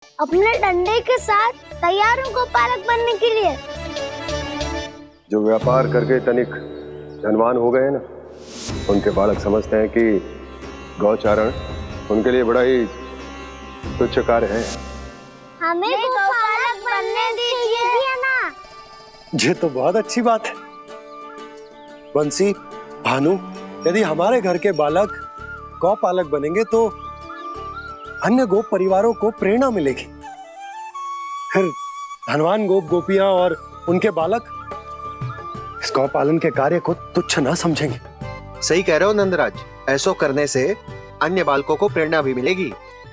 अपने डंडे के साथ तैयार हूँ गोपालक बनने के लिए। जो व्यापार करके तनिक धनवान हो गए ना, उनके बालक समझते हैं कि गौचारण उनके लिए बड़ा ही तुच्छ कार्य है। हमें गोपालक बनने दीजिए ना। ये तो बहुत अच्छी बात है। बंसी, भानु, यदि हमारे घर के बालक गौपालक बनेंगे तो अन्य गोप परिवारों को प्रेरणा मिलेगी। फिर धनवान गोप गोपियां और उनके बालक इस गौपालन के कार्य को तुच्छ ना समझेंगे। सही कह रहे हो नंदराज, ऐसा करने से अन्य बालकों को प्रेरणा भी मिलेगी।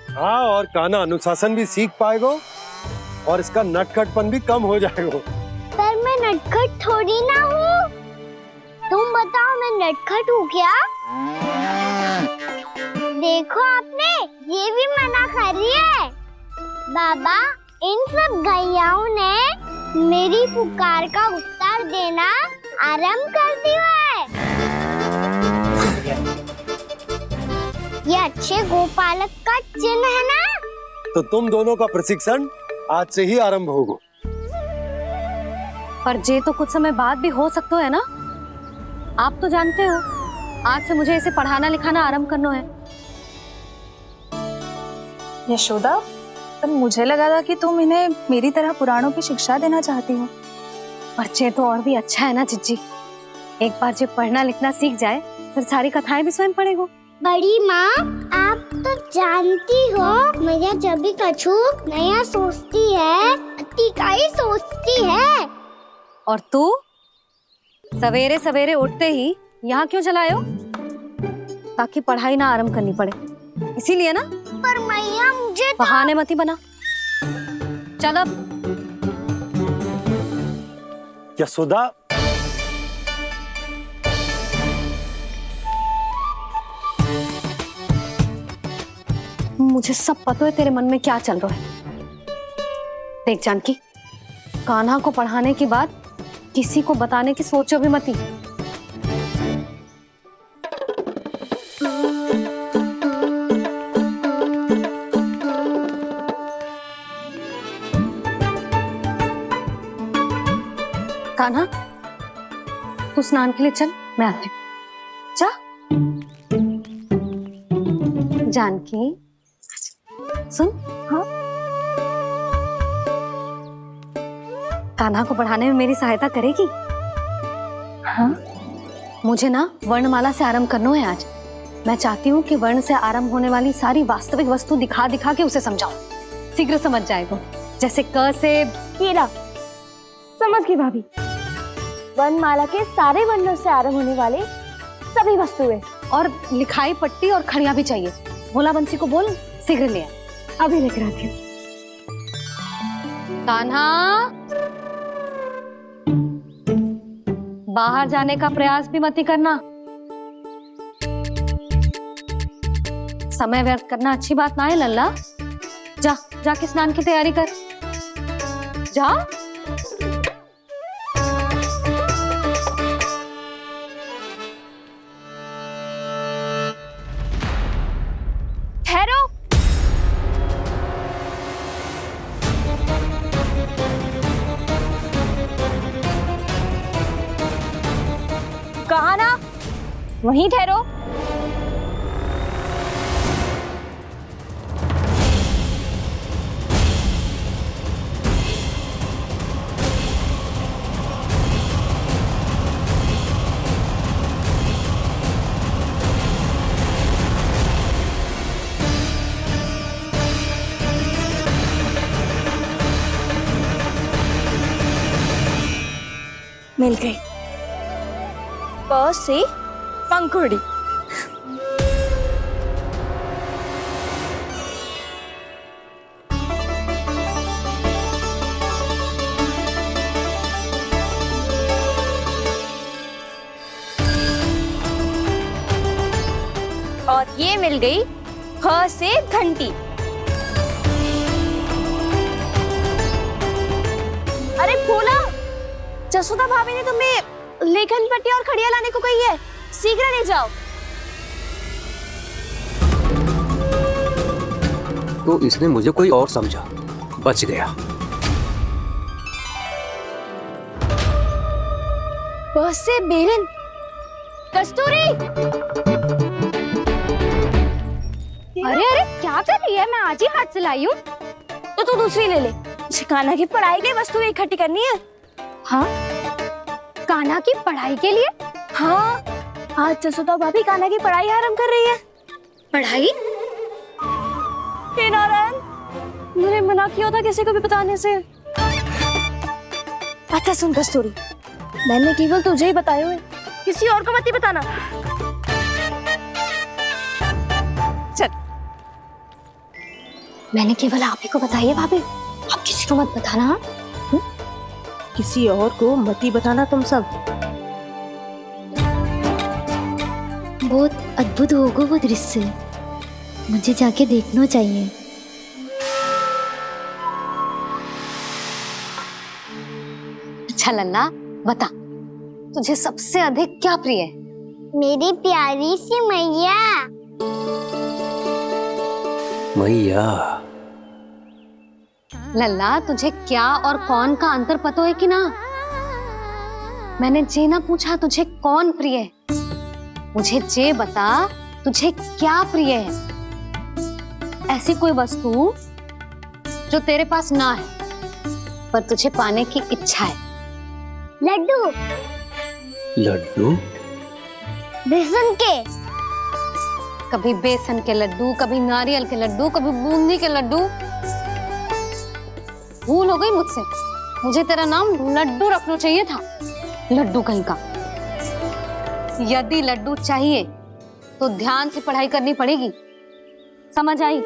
हाँ, और कान्हा अनुशासन भी सीख पाएगा और इसका नटखटपन भी कम हो जाएगा। पर मैं नटखट थोड़ी ना हूँ। तुम बताओ मैं नटखट हूँ क्या? देखो आपने ये भी मना कर रही है। बाबा, इन सब गैयाओं ने मेरी पुकार का उत्तर देना आरंभ कर दिया है। ये अच्छे गोपालक का चिन्ह है ना? तो तुम दोनों का प्रशिक्षण आज से ही आरंभ होगा। पर जे तो कुछ समय बाद भी हो सकता है ना। आप तो जानते हो, आज से मुझे इसे पढ़ाना लिखाना आरंभ करना है। यशोदा, पर मुझे लगा था कि तुम इन्हें मेरी तरह पुराणों की शिक्षा देना चाहती हो। पर जे तो और भी अच्छा है ना जिज्जी। एक बार जब पढ़ना लिखना सीख जाए फिर सारी कथाएं भी स्वयं पढ़ेगा। बड़ी माँ, आप तो जानती हो मैया जब भी कछु नया सोचती है, का ही सोचती है। और तू सवेरे सवेरे उठते ही यहाँ क्यों चलाए हो? ताकि पढ़ाई ना आरंभ करनी पड़े, इसीलिए ना। पर मैया मुझे बहाने मत ही बना। चल अब। यशोदा, मुझे सब पता है तेरे मन में क्या चल रहा है। देख जानकी, कान्हा को पढ़ाने की बात किसी को बताने की सोचो भी मत ही। कान्हा, तू स्नान के लिए चल, मैं आती हूँ। जा। जानकी, सुन। हाँ? कान्हा को पढ़ाने में मेरी सहायता करेगी? हाँ? मुझे ना वर्णमाला से आरंभ करना है आज। मैं चाहती हूँ कि वर्ण से आरंभ होने वाली सारी वास्तविक वस्तु दिखा दिखा के उसे समझाऊं। शीघ्र समझ जाएगा। जैसे क से कीड़ा। समझ गई भाभी। वर्णमाला के सारे वर्णों से आरंभ होने वाले सभी वस्तुएं। और लिखाई पट्टी और खड़िया भी चाहिए। भोला बंसी को बोल, शीघ्र ले आ। अभी लेकर आती हूँ। कान्हा, बाहर जाने का प्रयास भी मत ही करना। समय व्यर्थ करना अच्छी बात ना है लल्ला। जा, जाके स्नान की तैयारी कर। जा। ठहरो। कहा ना, वहीं ठहरो। मिल गई। प से पंखुड़ी। और ये मिल गई ख से घंटी। अरे भोला, जसोदा भाभी ने तुम्हें लेखन पट्टी और खड़िया लाने को कही है, शीघ्र ले जाओ। तो इसने मुझे कोई और समझा। बच गया। बस से बेरन, कस्तूरी। अरे अरे क्या कर रही है? मैं आज ही हाथ से लाई हूँ। तो तू दूसरी ले ले। कान्हा की पढ़ाई की वस्तु इकट्ठी करनी है। हाँ, कान्हा की पढ़ाई के लिए? हाँ, आज जसोदा भाभी कान्हा की पढ़ाई आरंभ कर रही है। पढ़ाई? हे नारायण, मैंने मना किया था किसी को भी बताने से। अच्छा सुन कस्तूरी, मैंने केवल तुझे ही बताए हुए, किसी और को मत ही बताना। चल। मैंने केवल आप ही को बताई है भाभी, आप किसी को मत बताना। हाँ? किसी और को मत ही बताना तुम सब। बहुत अद्भुत होगा वो दृश्य, मुझे जाके देखना चाहिए। अच्छा लल्ला, बता तुझे सबसे अधिक क्या प्रिय है? मेरी प्यारी सी मैया। मैया, लल्ला तुझे क्या और कौन का अंतर पता है कि ना? मैंने जे ना पूछा तुझे कौन प्रिय है, मुझे जे बता तुझे क्या प्रिय है। ऐसी कोई वस्तु जो तेरे पास ना है पर तुझे पाने की इच्छा है। लड्डू। लड्डू? बेसन के। कभी बेसन के लड्डू, कभी नारियल के लड्डू, कभी बूंदी के लड्डू। भूल हो गई मुझसे, मुझे तेरा नाम लड्डू रखना चाहिए था। लड्डू कहीं का। यदि लड्डू चाहिए तो ध्यान से पढ़ाई करनी पड़ेगी, समझ आई?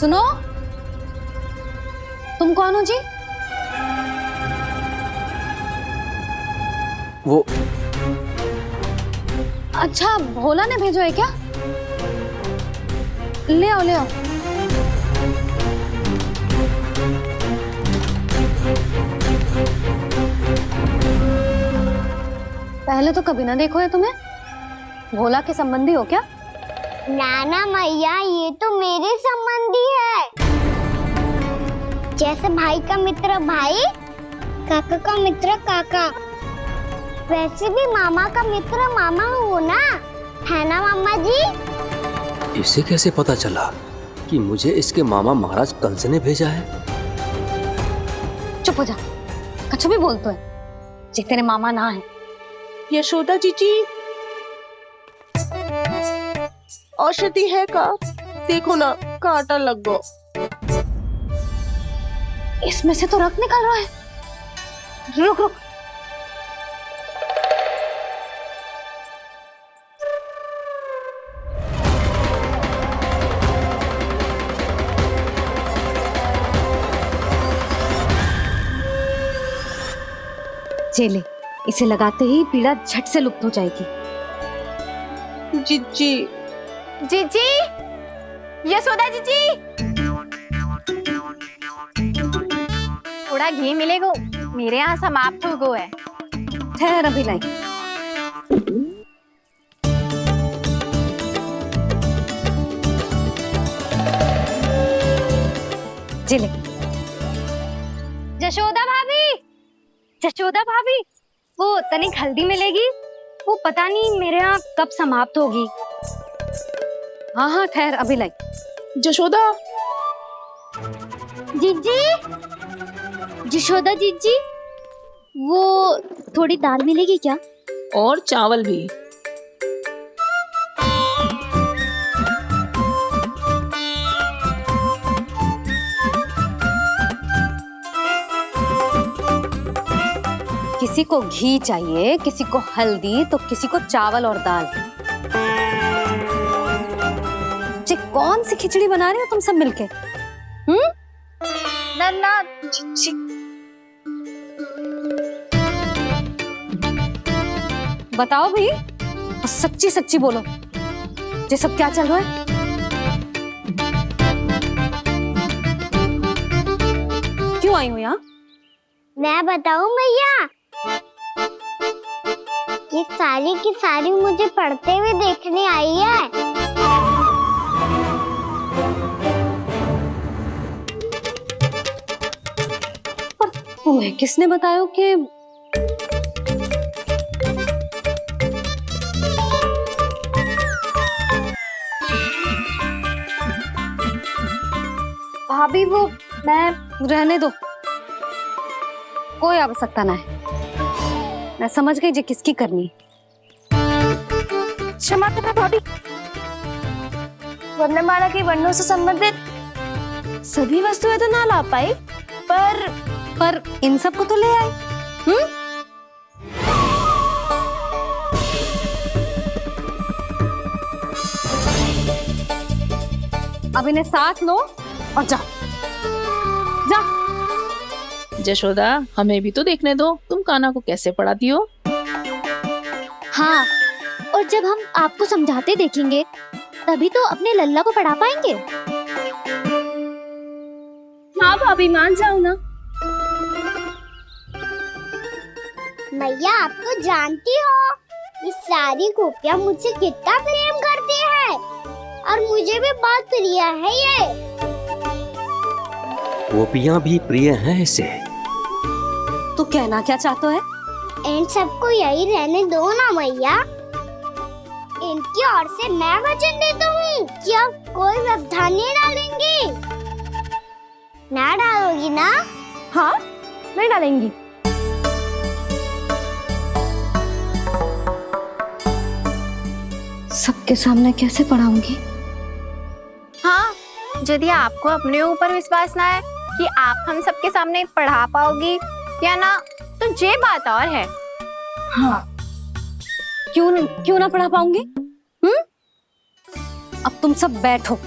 सुनो, तुम कौन हो जी? वो अच्छा, भोला ने भेजो है क्या? ले आओ, ले आओ। पहले तो कभी ना देखो है तुम्हें। भोला के संबंधी हो क्या? नाना मैया, ये तो मेरे संबंधी है। जैसे भाई का मित्र भाई, काका का मित्र काका, वैसे भी मामा का मित्र मामा हो ना, है ना मामा जी? इसे कैसे पता चला कि मुझे इसके मामा महाराज कंस ने भेजा है? चुप हो जा, कछु भी बोलते है जे तेरे मामा ना है। यशोदा जीजी, औषधि है का? देखो ना, कांटा लग गो। इसमें से तो रक्त निकल रहा है। रुक रुक, चले, इसे लगाते ही पीड़ा झट से लुप्त हो जाएगी। जीजी, जीजी, यशोदा जीजी, थोड़ा घी मिलेगा, मेरे यहाँ समाप्त हो गया है। ठहर, अभी लाई। जिले। जशोदा भाभी, जशोदा भाभी, वो तनिक हल्दी मिलेगी? वो पता नहीं मेरे यहाँ कब समाप्त होगी। हाँ हाँ ठहर, अभी लाई। जशोदा, जीजी, जशोदा जीजी, वो थोड़ी दाल मिलेगी क्या? और चावल भी। किसी को घी चाहिए, किसी को हल्दी, तो किसी को चावल और दाल। जी कौन सी खिचड़ी बना रहे हो तुम सब मिलके? नन्ना, बताओ भाई, सच्ची सच्ची बोलो, ये सब क्या चल रहा है? क्यों आई हो यहाँ? मैं बताऊं भैया, ये सारी की सारी मुझे पढ़ते हुए देखने आई है। तुम्हें किसने बताया कि भाभी वो मैं रहने दो, कोई आवश्यकता ना है। मैं समझ गई जे किसकी करनी। क्षमा करना भाभी, वर्णमाला के वर्णों से संबंधित सभी वस्तुएं तो ना ला पाई, पर इन सब को तो ले आए। अब इन्हें साथ लो और जाओ। जा। जशोदा, हमें भी तो देखने दो तुम कान्हा को कैसे पढ़ाती हो। हाँ, और जब हम आपको समझाते देखेंगे तभी तो अपने लल्ला को पढ़ा पाएंगे। हाँ भाभी, मान जाओ ना। मैया, आप तो जानती हो ये सारी गोपियां मुझसे कितना प्रेम करती है और मुझे भी बहुत प्रिय है ये। गोपियां भी प्रिय हैं इसे। तू कहना क्या चाहता है? इन सबको यही रहने दो ना मैया। इनकी ओर से मैं वचन देता हूँ कि अब कोई व्यवधान नहीं डालेंगी। ना डालोगी ना? हाँ, नहीं डालेंगी। सबके सामने कैसे पढ़ाऊंगी? हाँ, यदि आपको अपने ऊपर विश्वास ना है कि आप हम सबके सामने पढ़ा पाओगी या ना, तो ये बात और है। हाँ, क्यों ना पढ़ा पाऊंगी? अब तुम सब बैठो,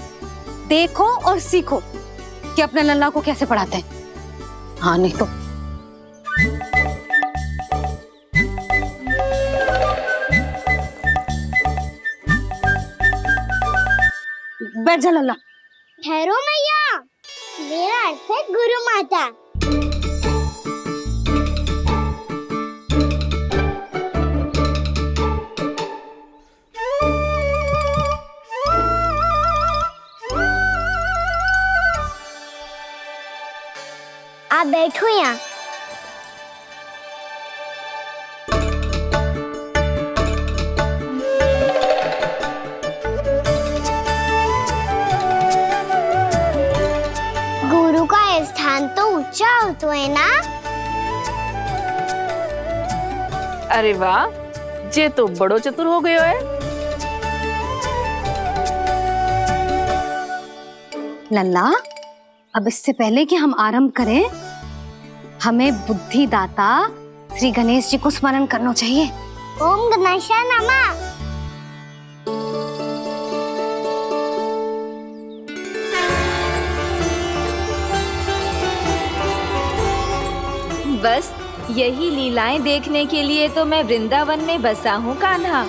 देखो और सीखो कि अपने लल्ला को कैसे पढ़ाते हैं। हाँ, नहीं तो बैठ जा लल्ला। ठहरो मैया, मेरा अर्थ है गुरु माता। आप बैठो यहाँ। गुरु का स्थान तो ऊंचा होता है ना? अरे वाह, जे तो बड़ो चतुर हो गयो है। लल्ला, अब इससे पहले कि हम आरंभ करें, हमें बुद्धिदाता श्री गणेश जी को स्मरण करना चाहिए। ओम गणेशाय नमः। बस यही लीलाएं देखने के लिए तो मैं वृंदावन में बसा हूँ कान्हा।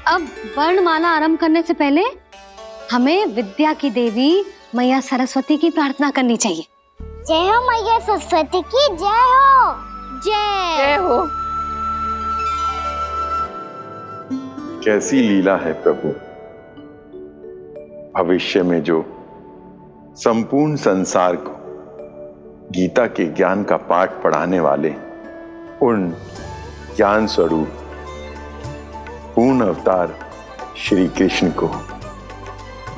अब वर्णमाला आरंभ करने से पहले हमें विद्या की देवी मैया सरस्वती की प्रार्थना करनी चाहिए। जय हो मैया सरस्वती की जय हो। जय हो। कैसी लीला है प्रभु। भविष्य में जो संपूर्ण संसार को गीता के ज्ञान का पाठ पढ़ाने वाले उन ज्ञान स्वरूप पूर्ण अवतार श्री कृष्ण को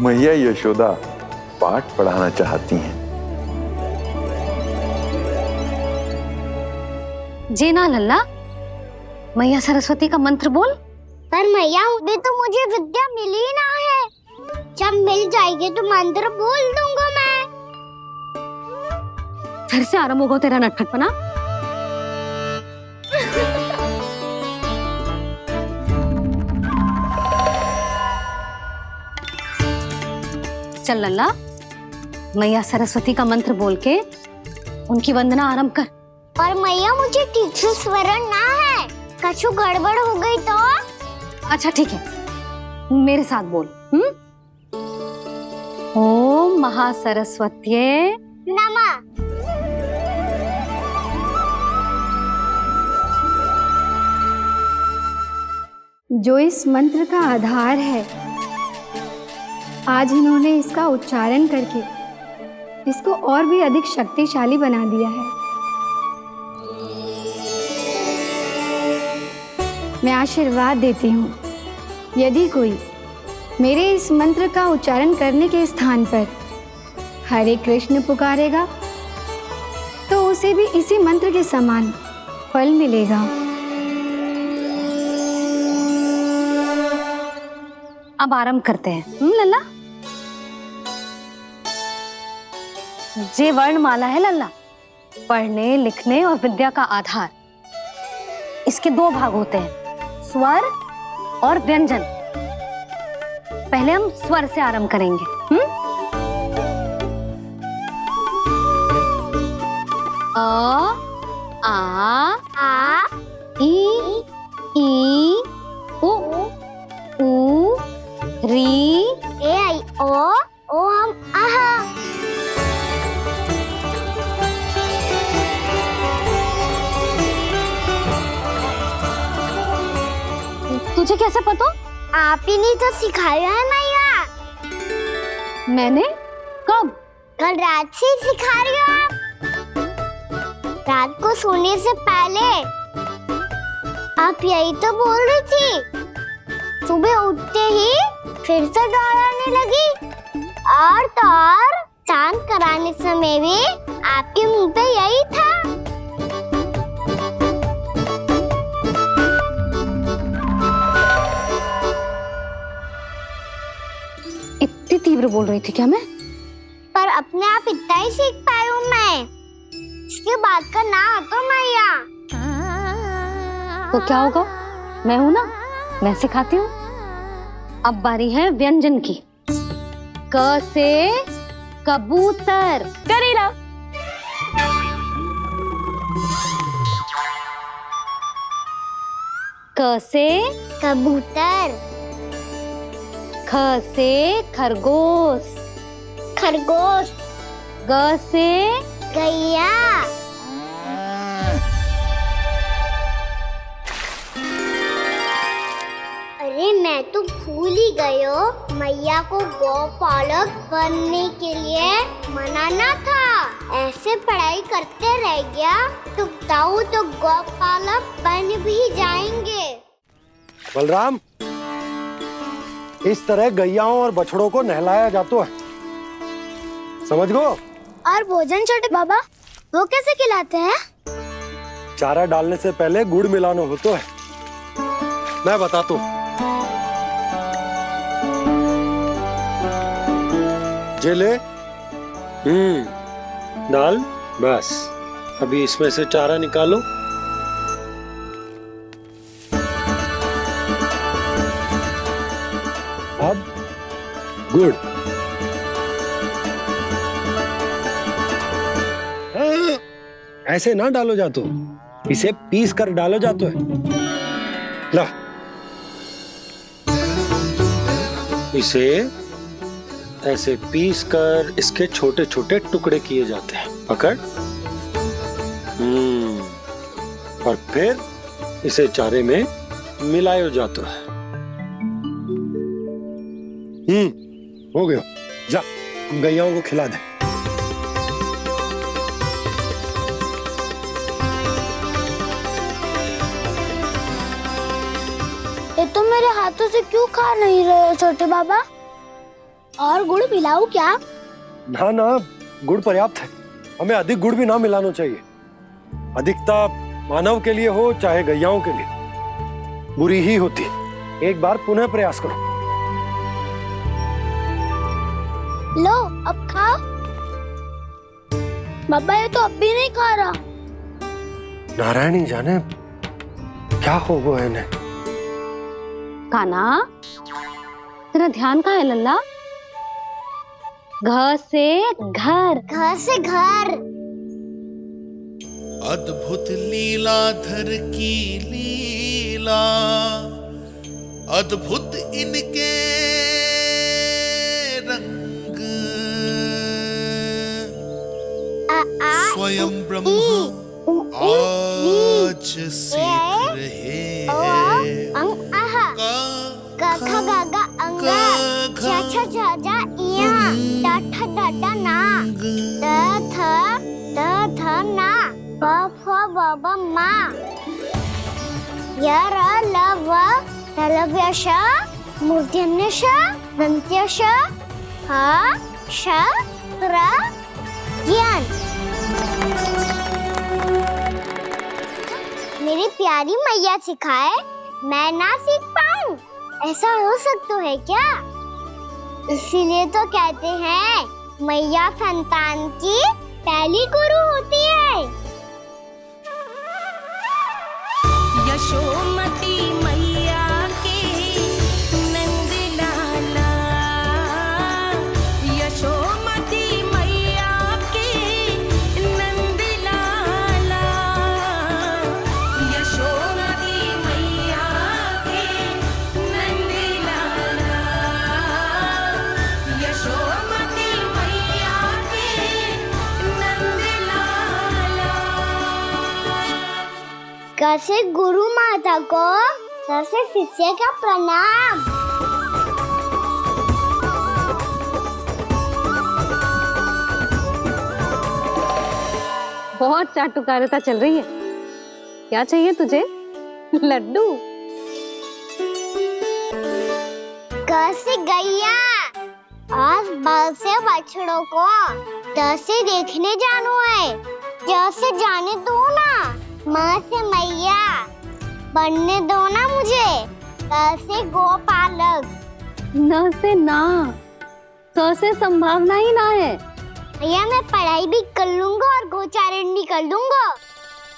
मैया यशोदा पाठ पढ़ाना चाहती हैं। जी ना लल्ला, मैया सरस्वती का मंत्र बोल। पर मैया, अभी तो मुझे विद्या मिली ना है। जब मिल जाएगी तो मंत्र बोल दूंगा मैं। फिर से आरंभ होगा तेरा नटखटपना। चल लल्ला, मैया सरस्वती का मंत्र बोल के उनकी वंदना आरंभ कर। पर मैया, मुझे ठीक से स्मरण ना है। कछु गड़बड़ हो गई तो? अच्छा ठीक है, मेरे साथ बोल। ओम महासरस्वत्ये नमः। जो इस मंत्र का आधार है, आज इन्होंने इसका उच्चारण करके इसको और भी अधिक शक्तिशाली बना दिया है। मैं आशीर्वाद देती हूँ, यदि कोई मेरे इस मंत्र का उच्चारण करने के स्थान पर हरे कृष्ण पुकारेगा तो उसे भी इसी मंत्र के समान फल मिलेगा। अब आरंभ करते हैं। लल्ला, जे वर्णमाला है लल्ला, पढ़ने लिखने और विद्या का आधार। इसके दो भाग होते हैं, स्वर और व्यंजन। पहले हम स्वर से आरंभ करेंगे। अ, आ, ई, उ, री, ए आई ओ हम आहा। तुझे कैसे पता? आप ही ने तो सिखाया है मैया। मैंने? कब? कल रात से सिखा रही हो आप। रात को सोने से पहले आप यही तो बोल रही थी। सुबह उठते ही फिर से दोहराने लगी, और तो और चांद कराने समय भी आपके मुंह पे यही था। इतनी तीव्र बोल रही थी क्या मैं? पर अपने आप इतना ही सीख पाई हूँ मैं। इसके बाद का ना तो मैया। तो क्या होगा? मैं हूं ना, मैं सिखाती हूँ। अब बारी है व्यंजन की। क से कबूतर। करेला। क से कबूतर। ख से खरगोश। खरगोश। ग से गैया। अरे मैं तो भूल ही गई हो, मैया को गौपालक बनने के लिए मनाना था। ऐसे पढ़ाई करते रह गया तो ताऊ तो गौपालक बन भी जाएंगे। बलराम, इस तरह गैयाओं और बछड़ों को नहलाया जाता है, समझ गो? और भोजन छोटे बाबा, वो कैसे खिलाते हैं? चारा डालने से पहले गुड़ मिलाना होता है। मैं बताता हूँ। जे ले, डाल, बस। अभी इसमें से चारा निकालो। अब गुड़। ऐसे ना डालो जातो, इसे पीस कर डालो जातो है। ला, इसे ऐसे पीस कर इसके छोटे छोटे टुकड़े किए जाते हैं। पकड़। और फिर इसे चारे में मिलाया जाता है। हो गया। जा, गैयाओं को खिला दे। ये तो मेरे हाथों से क्यों खा नहीं रहे हो छोटे बाबा? और गुड़ मिलाऊं क्या? ना ना, गुड़ पर्याप्त है। हमें अधिक गुड़ भी ना मिलाना चाहिए। अधिकता मानव के लिए हो चाहे गैयाओं के लिए बुरी ही होती है। एक बार पुनः प्रयास करो। लो, अब खाओ। बाबा ये तो अब भी नहीं खा रहा। नारायणी जाने क्या हो गया इन्हें। काना, तेरा ध्यान कहाँ है लल्ला? घ से घर। घर से घर। अद्भुत लीलाधर की लीला, अद्भुत इनके रंग, स्वयं ब्रह्मा आज सीख रहे हैं गा गा अंगा, छा छा छा जा इया, डा ठा ना, द थ ना, प फ ब ब मा, य र ल व तलव्य श, मूर्धन्य श, दंत्य श, ह श र ज्ञान। मेरी प्यारी मैया सिखाए, मैं ना सीख पाऊं, ऐसा हो सकता है क्या? इसीलिए तो कहते हैं मैया संतान की पहली गुरु होती है। यशोमती मैया के नंद लाला, यशोमती मैया के नंद लाला, यशोमती मैया के नंद लाला, यशोमती मैया के नंद लाला। कैसे गुरु माता को कैसे शिष्य का प्रणाम। बहुत चाटुकारिता चल रही है। क्या चाहिए तुझे? लड्डू? कैसे गैया और बल से बछड़ों को कैसे देखने जानो है, जैसे जाने दो ना, माँ से मैया बनने दो ना मुझे, कैसे गोपालक। न से ना, स से संभावना ही ना है। भैया मैं पढ़ाई भी कर लूंगा और गोचारण भी कर दूंगा।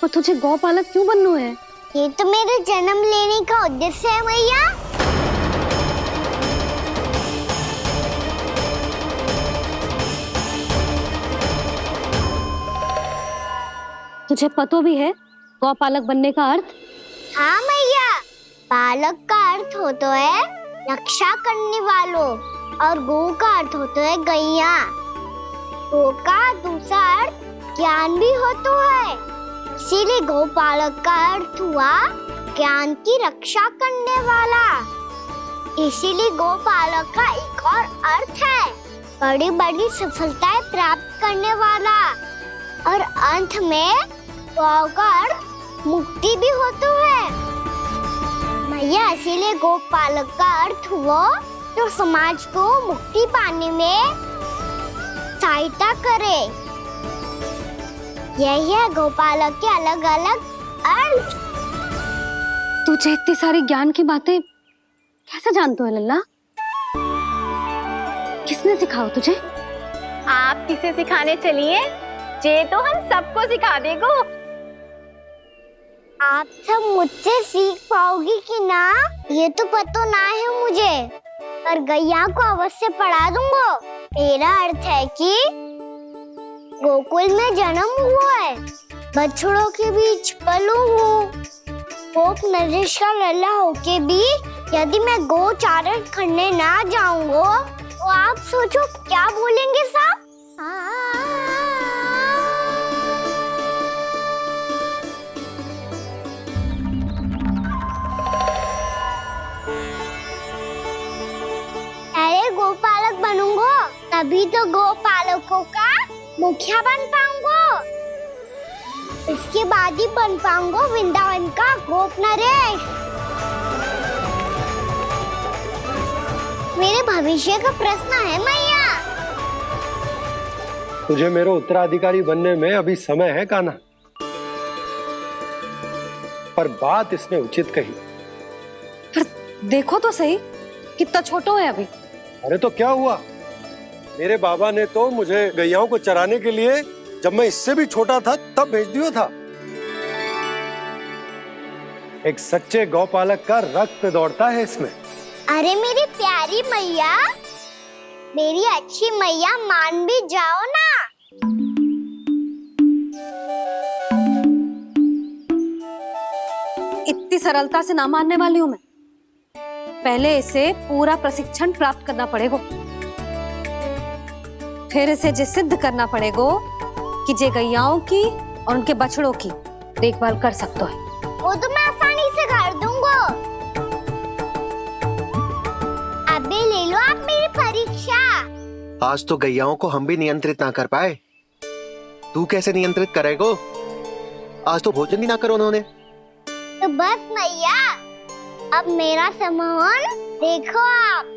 तो तुझे गौपालक क्यों बनना है? ये तो मेरे जन्म लेने का उद्देश्य है भैया। तुझे पतो भी है गौपालक बनने का अर्थ? हाँ मैया, पालक का अर्थ होता है रक्षा करने वालों और गौ का अर्थ होता है गैया। गौ का दूसरा अर्थ ज्ञान भी होता है, इसीलिए गौपालक का अर्थ हुआ ज्ञान की रक्षा करने वाला। इसीलिए गौपालक का एक और अर्थ है बड़ी बड़ी सफलताएं प्राप्त करने वाला, और अंत में गौ का अर्थ मुक्ति भी होता है। भैया इसीलिए गोपालक का अर्थ हुआ जो समाज को मुक्ति पाने में सहायता करे। यही है गोपालक के अलग अलग अर्थ। तुझे इतनी सारी ज्ञान की बातें कैसे जानते हो लल्ला? किसने सिखाओ तुझे? आप किसे सिखाने चलिए, जे तो हम सबको सिखा देगो। आप सब मुझसे सीख पाओगी कि ना ये तो पता ना है मुझे, पर गैया को अवश्य पढ़ा दूंगा। मेरा अर्थ है कि गोकुल में जन्म हुआ है, बछड़ों के बीच पलू हूँ, गोप नरेश का लल्ला होके भी यदि मैं गोचारण करने ना जाऊंगा तो आप सोचो क्या बोलेंगे साहब? अरे गोपालक बनूंगा तभी तो गोपालकों का मुखिया बन पाऊंगा, इसके बाद ही बन पाऊंगा वृंदावन का गोप नरेश। मेरे भविष्य का प्रश्न है मैया। तुझे मेरा उत्तराधिकारी बनने में अभी समय है कान्हा, पर बात इसने उचित कही। पर देखो तो सही, कितना छोटो है अभी। अरे तो क्या हुआ, मेरे बाबा ने तो मुझे गैयाओं को चराने के लिए जब मैं इससे भी छोटा था तब भेज दिया था। एक सच्चे गौपालक का रक्त दौड़ता है इसमें। अरे मेरी प्यारी मैया, मेरी अच्छी मैया, मान भी जाओ ना। इतनी सरलता से ना मानने वाली हूं मैं। पहले इसे पूरा प्रशिक्षण प्राप्त करना पड़ेगा, फिर इसे जे सिद्ध करना पड़ेगा कि जे गैयाओं की और उनके बछड़ों की देखभाल कर सकता है। वो तो मैं आसानी से कर दूंगा। आज तो गैयाओं को हम भी नियंत्रित ना कर पाए, तू कैसे नियंत्रित करेगो? आज तो भोजन भी ना करो उन्होंने। तो बस मैया, अब मेरा सम्मान देखो आप।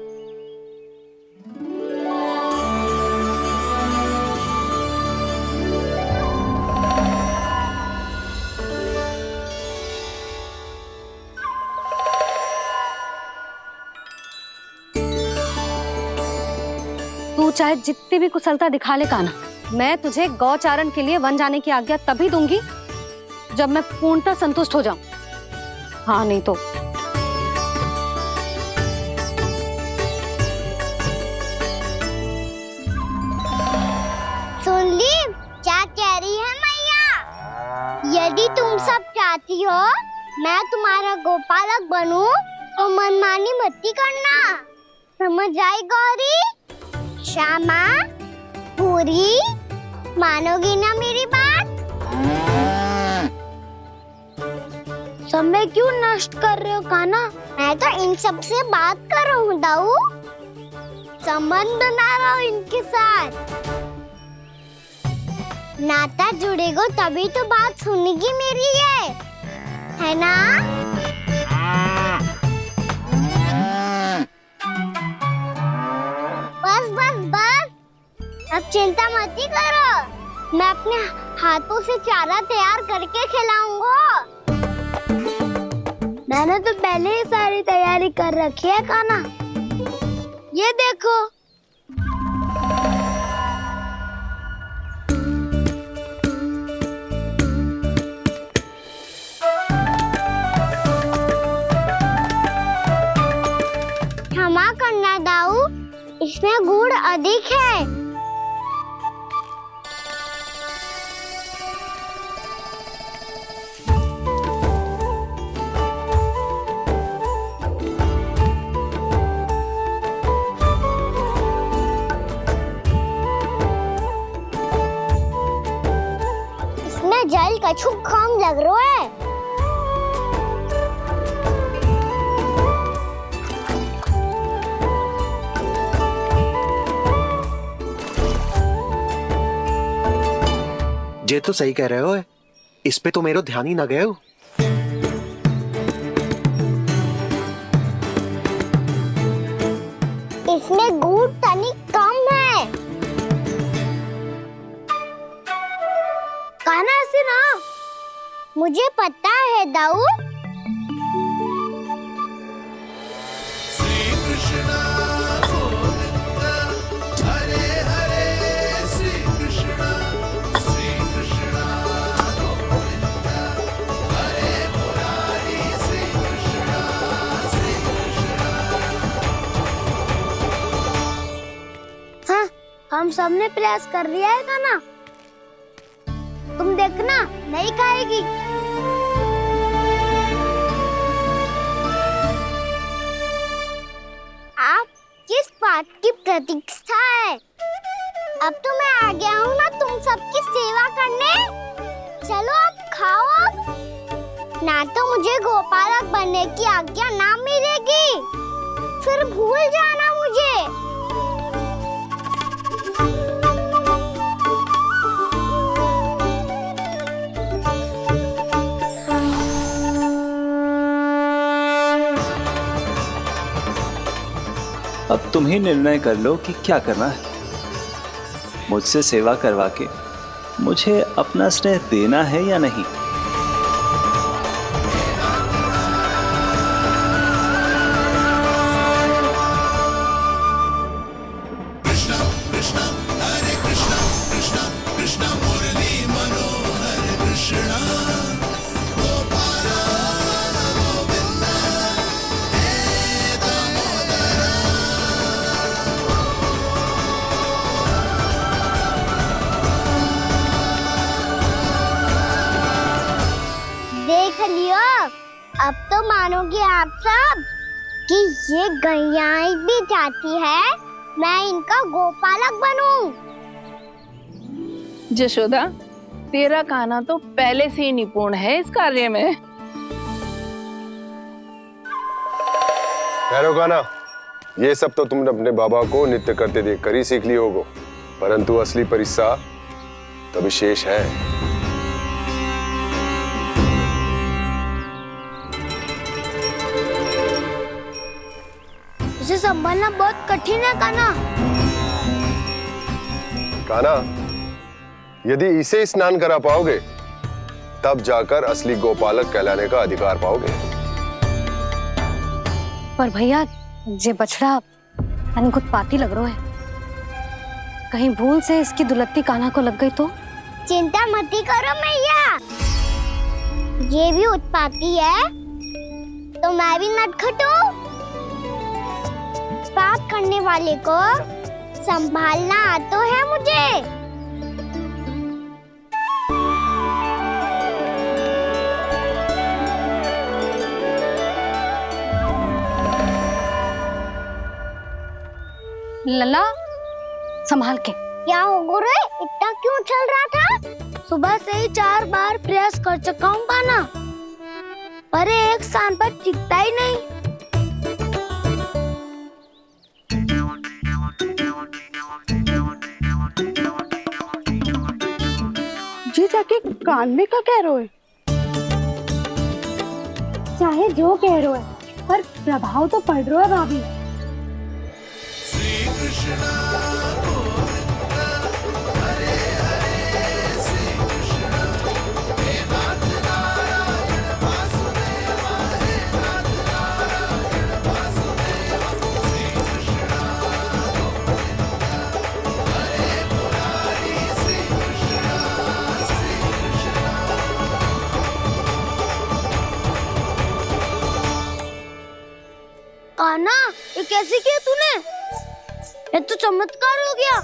तू चाहे जितनी भी कुशलता दिखा ले कान्हा, मैं तुझे गौचारण के लिए वन जाने की आज्ञा तभी दूंगी जब मैं पूर्णतः संतुष्ट हो जाऊं। हाँ नहीं तो सुन ली क्या कह रही है मैया? यदि तुम सब चाहती हो मैं तुम्हारा गोपालक बनूं तो मनमानी मत करना, समझ आई गौरी? श्यामा, पूरी, मानोगी ना मेरी बात? समय क्यों नष्ट कर रहे हो कान्हा? मैं तो इन सब से बात कर रहा हूँ दाऊ, संबंध बना रहा हूँ इनके साथ। नाता जुड़ेगा तभी तो बात सुनेगी मेरी, ये है ना? बस बस बस, अब चिंता मत ही करो, मैं अपने हाथों से चारा तैयार करके खिलाऊंगा। मैंने तो पहले ही सारी तैयारी कर रखी है कान्हा, ये देखो। क्षमा करना दाऊ, इसमें गुड़ अधिक है। इसमें जल कछु कम लग रहा है। ये तो सही कह रहे हो, इस पे तो मेरा ध्यान ही ना गए हो। इसमें गुड़ तनिक कम है। कान्हा ऐसे ना, मुझे पता है दाऊ। श्री कृष्ण गोविंद हरे हरे, श्री कृष्ण गोविंद हरे मुरारी, श्री कृष्ण हाँ, हम सबने प्रयास कर लिया है कान्हा, तुम देखना नहीं खाएगी। आप किस बात की प्रतीक्षा है? अब तो मैं आ गया हूँ ना तुम सबकी सेवा करने। चलो अब खाओ अब। ना तो मुझे गोपालक बनने की आज्ञा ना मिलेगी, फिर भूल जाना मुझे। अब तुम ही निर्णय कर लो कि क्या करना है। मुझसे सेवा करवा के मुझे अपना स्नेह देना है या नहीं। देख लियो, अब तो मानोगे आप सब कि ये गैयाएं भी चाहती है मैं इनका गोपालक बनूं। जशोदा, तेरा कान्हा तो पहले से ही निपुण है इस कार्य में। ठहरो कान्हा, ये सब तो तुमने अपने बाबा को नित्य करते देख कर ही सीख ली होगो, परंतु असली परिस्सा तो विशेष है। इसे संभालना बहुत कठिन है कान्हा। कान्हा, यदि इसे स्नान करा पाओगे तब जाकर असली गोपालक कहलाने का अधिकार पाओगे। पर भैया ये बछड़ा उत्पाती लग रहा है, कहीं भूल से इसकी दुलत्ती कान्हा को लग गई तो? चिंता मत करो मैया, ये भी उत्पाती है तो मैं भी नटखट हूँ। पाप करने वाले को संभालना आता है मुझे। लला संभाल के। क्या हो गुरु, इतना क्यों चल रहा था? सुबह से ही 4 बार प्रयास कर चुका हूँ कान्हा, पर एक स्थान पर टिकता ही नहीं। जी जाके कान में क्या कह रहे हो? चाहे जो कह रहे हो, पर प्रभाव तो पड़ रहा है भाभी। श्री कृष्ण गोविंद हरे हरे श्री कृष्ण हे नाथ नारायण वासुदेव हे नाथ नारायण वासुदेव श्री कृष्ण गोविंद हरे मुरारी श्री कृष्ण कान्हा, ये कैसे किया तूने? ये तो चमत्कार हो गया।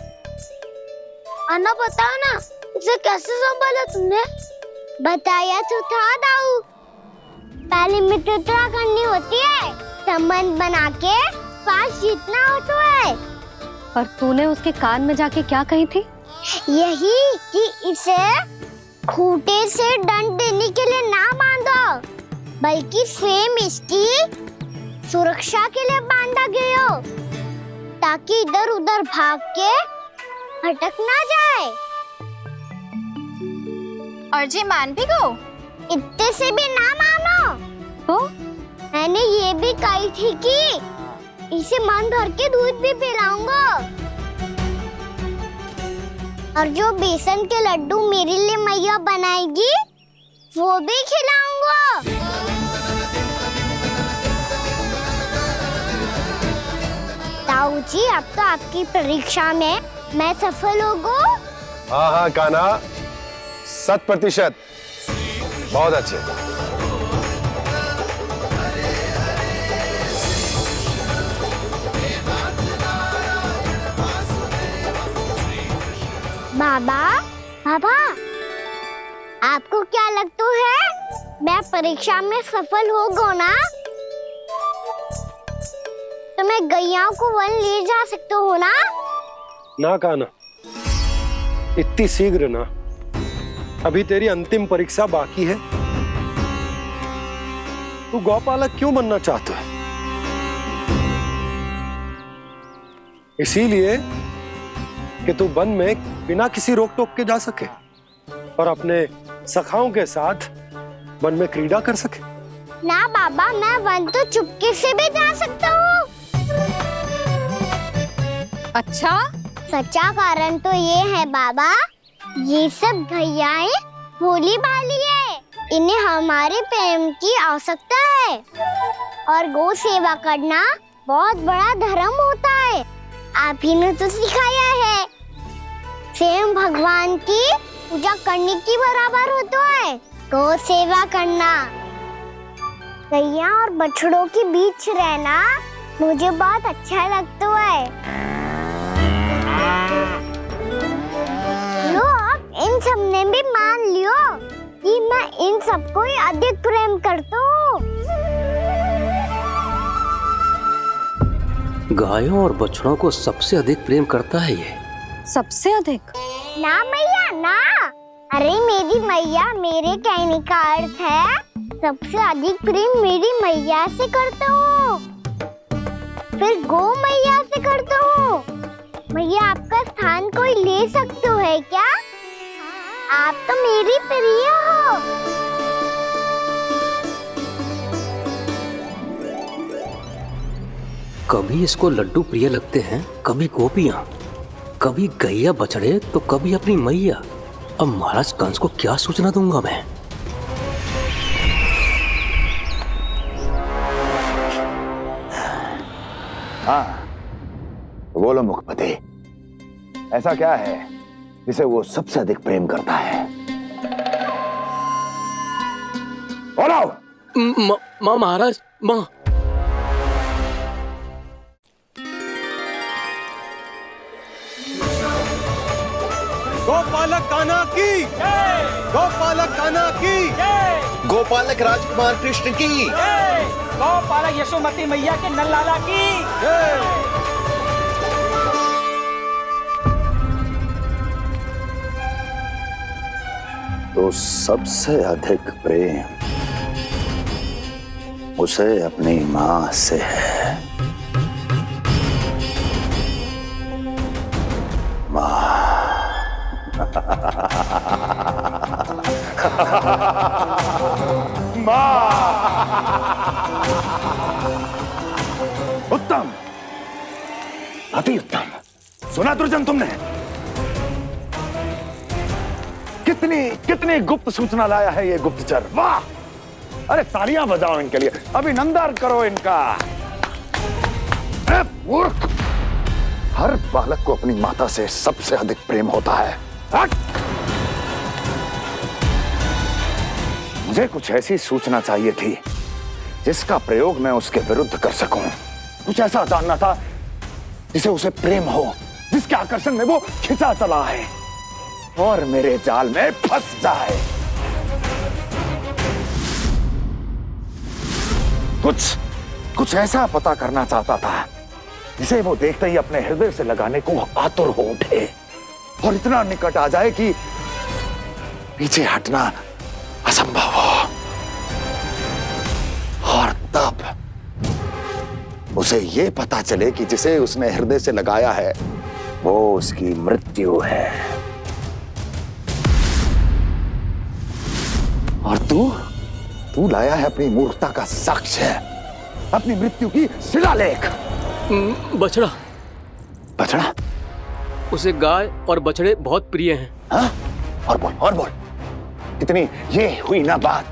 अन्ना बता ना, इसे कैसे संभाला तुमने? बताया तो था दाऊ, पहले मित्रता करनी होती है, संबंध बना के पास जीतना होता है। और तूने उसके कान में जाके क्या कही थी? यही कि इसे खूंटे से दंड देने के लिए ना बांधो, बल्कि स्वयं इसकी सुरक्षा के लिए बांधा गया हो, ताकि इधर उधर भाग के भटक ना जाए। और जी मान भी गो? इतने से भी ना मानो तो? मैंने ये भी कही थी कि इसे मन भर के दूध भी पिलाऊंगा, और जो बेसन के लड्डू मेरे लिए मैया बनाएगी वो भी खिलाऊंगा। ताऊ जी, अब तो आपकी परीक्षा में मैं सफल होगा। हाँ हाँ कान्हा, 100%। बहुत अच्छे। बाबा, बाबा, आपको क्या लगता है मैं परीक्षा में सफल होगा ना? तो मैं गैयाओं को वन ले जा सकता हूँ ना? ना कान्हा, इतनी शीघ्र ना, अभी तेरी अंतिम परीक्षा बाकी है। तू गौपालक क्यों बनना चाहता है? इसीलिए कि तू वन में बिना किसी रोक टोक के जा सके और अपने सखाओं के साथ वन में क्रीड़ा कर सके। ना बाबा, मैं वन तो चुपके से भी जा सकता हूँ। अच्छा? सच्चा कारण तो ये है बाबा, ये सब गैयाएं भोली भाली है, इन्हें हमारे प्रेम की आवश्यकता है, और गौ सेवा करना बहुत बड़ा धर्म होता है। आप ही ने तो सिखाया है, स्वयं भगवान की पूजा करने की बराबर होता है गौ सेवा करना। गैया और बछड़ों के बीच रहना मुझे बहुत अच्छा लगता है। लो, अब इन सब ने भी मान लियो कि मैं इन सबको ही अधिक प्रेम करता हूँ। गायों और बछड़ों को सबसे अधिक प्रेम करता है ये। सबसे अधिक? ना मैया ना, अरे मेरी मैया, मेरे कहने का अर्थ है सबसे अधिक प्रेम मेरी मैया से करता हूँ। फिर गौ मैया से करता हूँ। मैया आपका स्थान कोई ले सकते है क्या? आप तो मेरी प्रिय हो। कभी इसको लड्डू प्रिय लगते हैं, कभी गोपियां, कभी गैया बछड़े, तो कभी अपनी मैया। अब महाराज कंस को क्या सूचना दूंगा मैं? हाँ, बोलो मुखपति, ऐसा क्या है जिसे वो सबसे अधिक प्रेम करता है? बोलो। माँ महाराज, माँ। गोपालक कान्हा की, गोपालक कान्हा की, गोपालक राजकुमार कृष्ण की, गोपालक यशोमती मैया के नल लाला की। तो सबसे अधिक प्रेम उसे अपनी मां से है। मां। उत्तम, अति उत्तम। सुना दुर्जन तुमने? कितनी कितनी गुप्त सूचना लाया है ये गुप्तचर। वाह! अरे तालियां बजाओ इनके लिए, अभिनंदन करो इनका। मूर्ख! हर बालक को अपनी माता से सबसे अधिक प्रेम होता है। हट! मुझे कुछ ऐसी सूचना चाहिए थी जिसका प्रयोग मैं उसके विरुद्ध कर सकूं। कुछ ऐसा जानना था जिसे उसे प्रेम हो, जिसके आकर्षण में वो खिंचा चला है और मेरे जाल में फंस जाए। कुछ ऐसा पता करना चाहता था जिसे वो देखते ही अपने हृदय से लगाने को आतुर हो उठे और इतना निकट आ जाए कि पीछे हटना असंभव हो। और तब उसे ये पता चले कि जिसे उसने हृदय से लगाया है वो उसकी मृत्यु है। और तू लाया है अपनी मूर्खता का साक्ष्य, अपनी मृत्यु की शिलालेख। बछड़ा। बछड़ा? उसे गाय और बछड़े बहुत प्रिय हैं। हाँ? और बोल। इतनी ये हुई ना बात,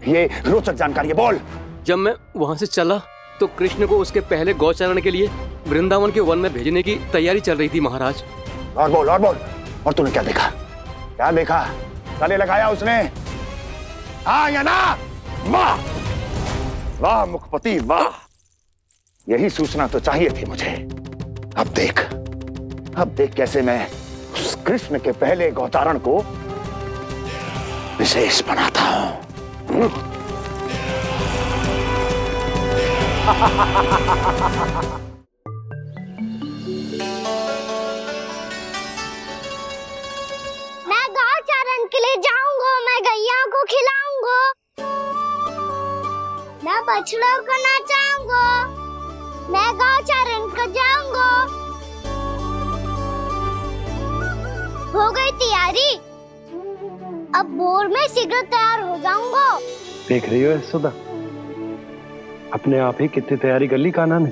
ये रोचक जानकारी है, बोल। जब मैं वहां से चला तो कृष्ण को उसके पहले गौचारण के लिए वृंदावन के वन में भेजने की तैयारी चल रही थी महाराज। और बोल। और तूने क्या देखा? गले लगाया उसने? हाँ या ना? वाह मुखपति, वाह! यही सूचना तो चाहिए थी मुझे। अब देख कैसे मैं उस कृष्ण के पहले गौचारण को विशेष बनाता हूं। मैं गौचारण के लिए जाऊंगा, मैं गैया को खिलाऊंगा, मैं बछड़ों को नचाऊंगा, मैं गौचारण को जाऊंगा। हो गई तैयारी, अब भोर में शीघ्र तैयार हो जाऊंगा। देख रही हो यशोदा, अपने आप ही कितनी तैयारी कर ली कान्हा ने।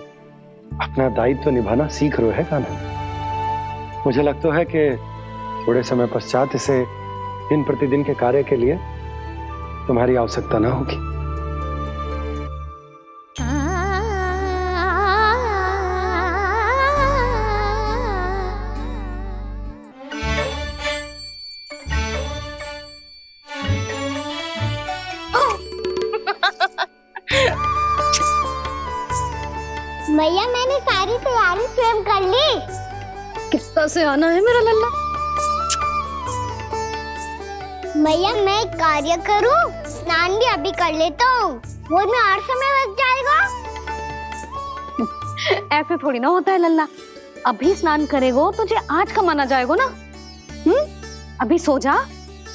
अपना दायित्व निभाना सीख रहे है कान्हा। मुझे लगता है कि थोड़े समय पश्चात इसे दिन प्रतिदिन के कार्य के लिए तुम्हारी आवश्यकता ना होगी। मैया, मैंने सारी तैयारी स्वयं कर ली। किस्ता से आना है मेरा लल्ला। मैया, मैं एक कार्य करूं? स्नान भी अभी कर लेता हूँ, वो में और समय लग जाएगा। ऐसे थोड़ी ना होता है लल्ला, अभी स्नान करेगो तुझे आज का माना जाएगा ना। अभी सो जा,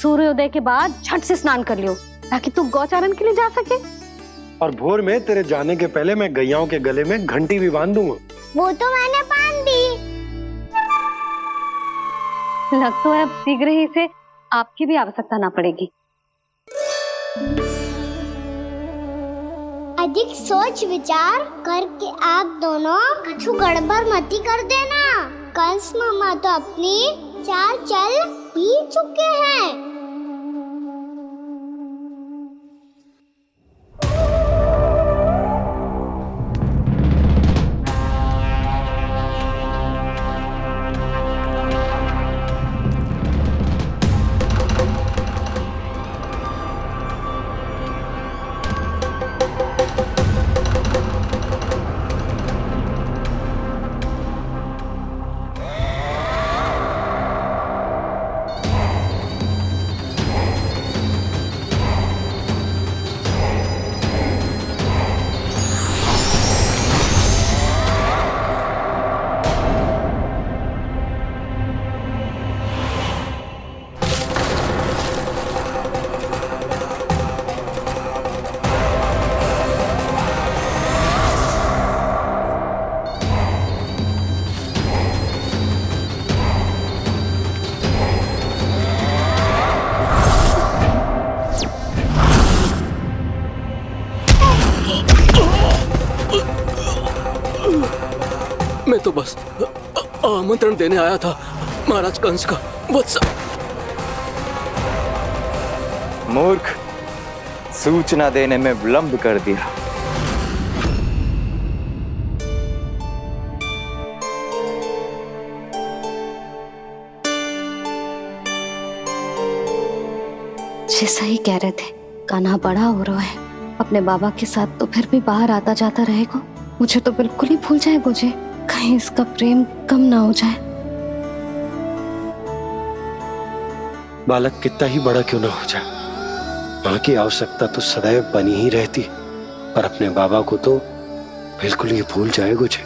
सूर्योदय के बाद झट से स्नान कर लियो ताकि तू गौचारण के लिए जा सके। और भोर में तेरे जाने के पहले मैं गैयाओं के गले में घंटी भी बांध दूंगा। वो तो मैंने बांध दी। लग तो है अब शीघ्र ही इसे आपकी भी आवश्यकता ना पड़ेगी। अधिक सोच विचार करके आप दोनों कछु गड़बड़ मती कर देना। कंस मामा तो अपनी चाल चल ही चुके हैं। मैं तो बस आमंत्रण देने आया था महाराज कंस का वत्स। मूर्ख, सूचना देने में विलंब कर दिया। जैसा ही कह रहे थे, कान्हा बड़ा हो रहा है, अपने बाबा के साथ तो फिर भी बाहर आता जाता रहेगा। मुझे तो बिल्कुल ही भूल जाए मुझे, कहीं इसका प्रेम कम ना हो जाए। बालक कितना ही बड़ा क्यों ना हो जाए, माँ की आवश्यकता तो सदैव बनी ही रहती, पर अपने बाबा को तो बिल्कुल ही भूल जाए मुझे।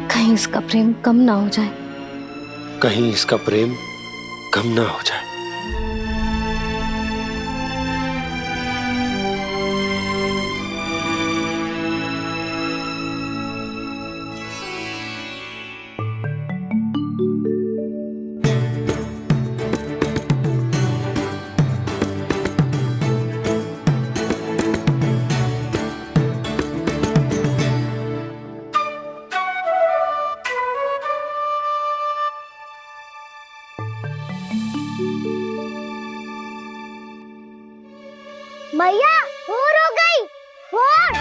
कहीं इसका प्रेम कम ना हो जाए, कहीं इसका प्रेम कम ना हो जाए। मैया भोर हो गई, भोर।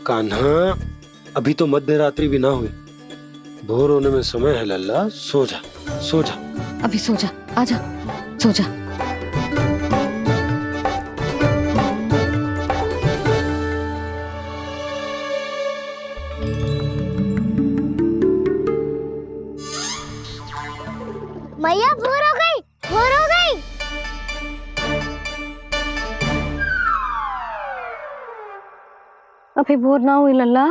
कान्हा, अभी तो मध्य रात्रि भी ना हुई, भोर होने में समय है लल्ला। सो जा, सो जा। अभी सो जा, आजा, सो जा। मैया भोर हो गई, भोर हो गई। अभी भोर ना हुई लल्ला,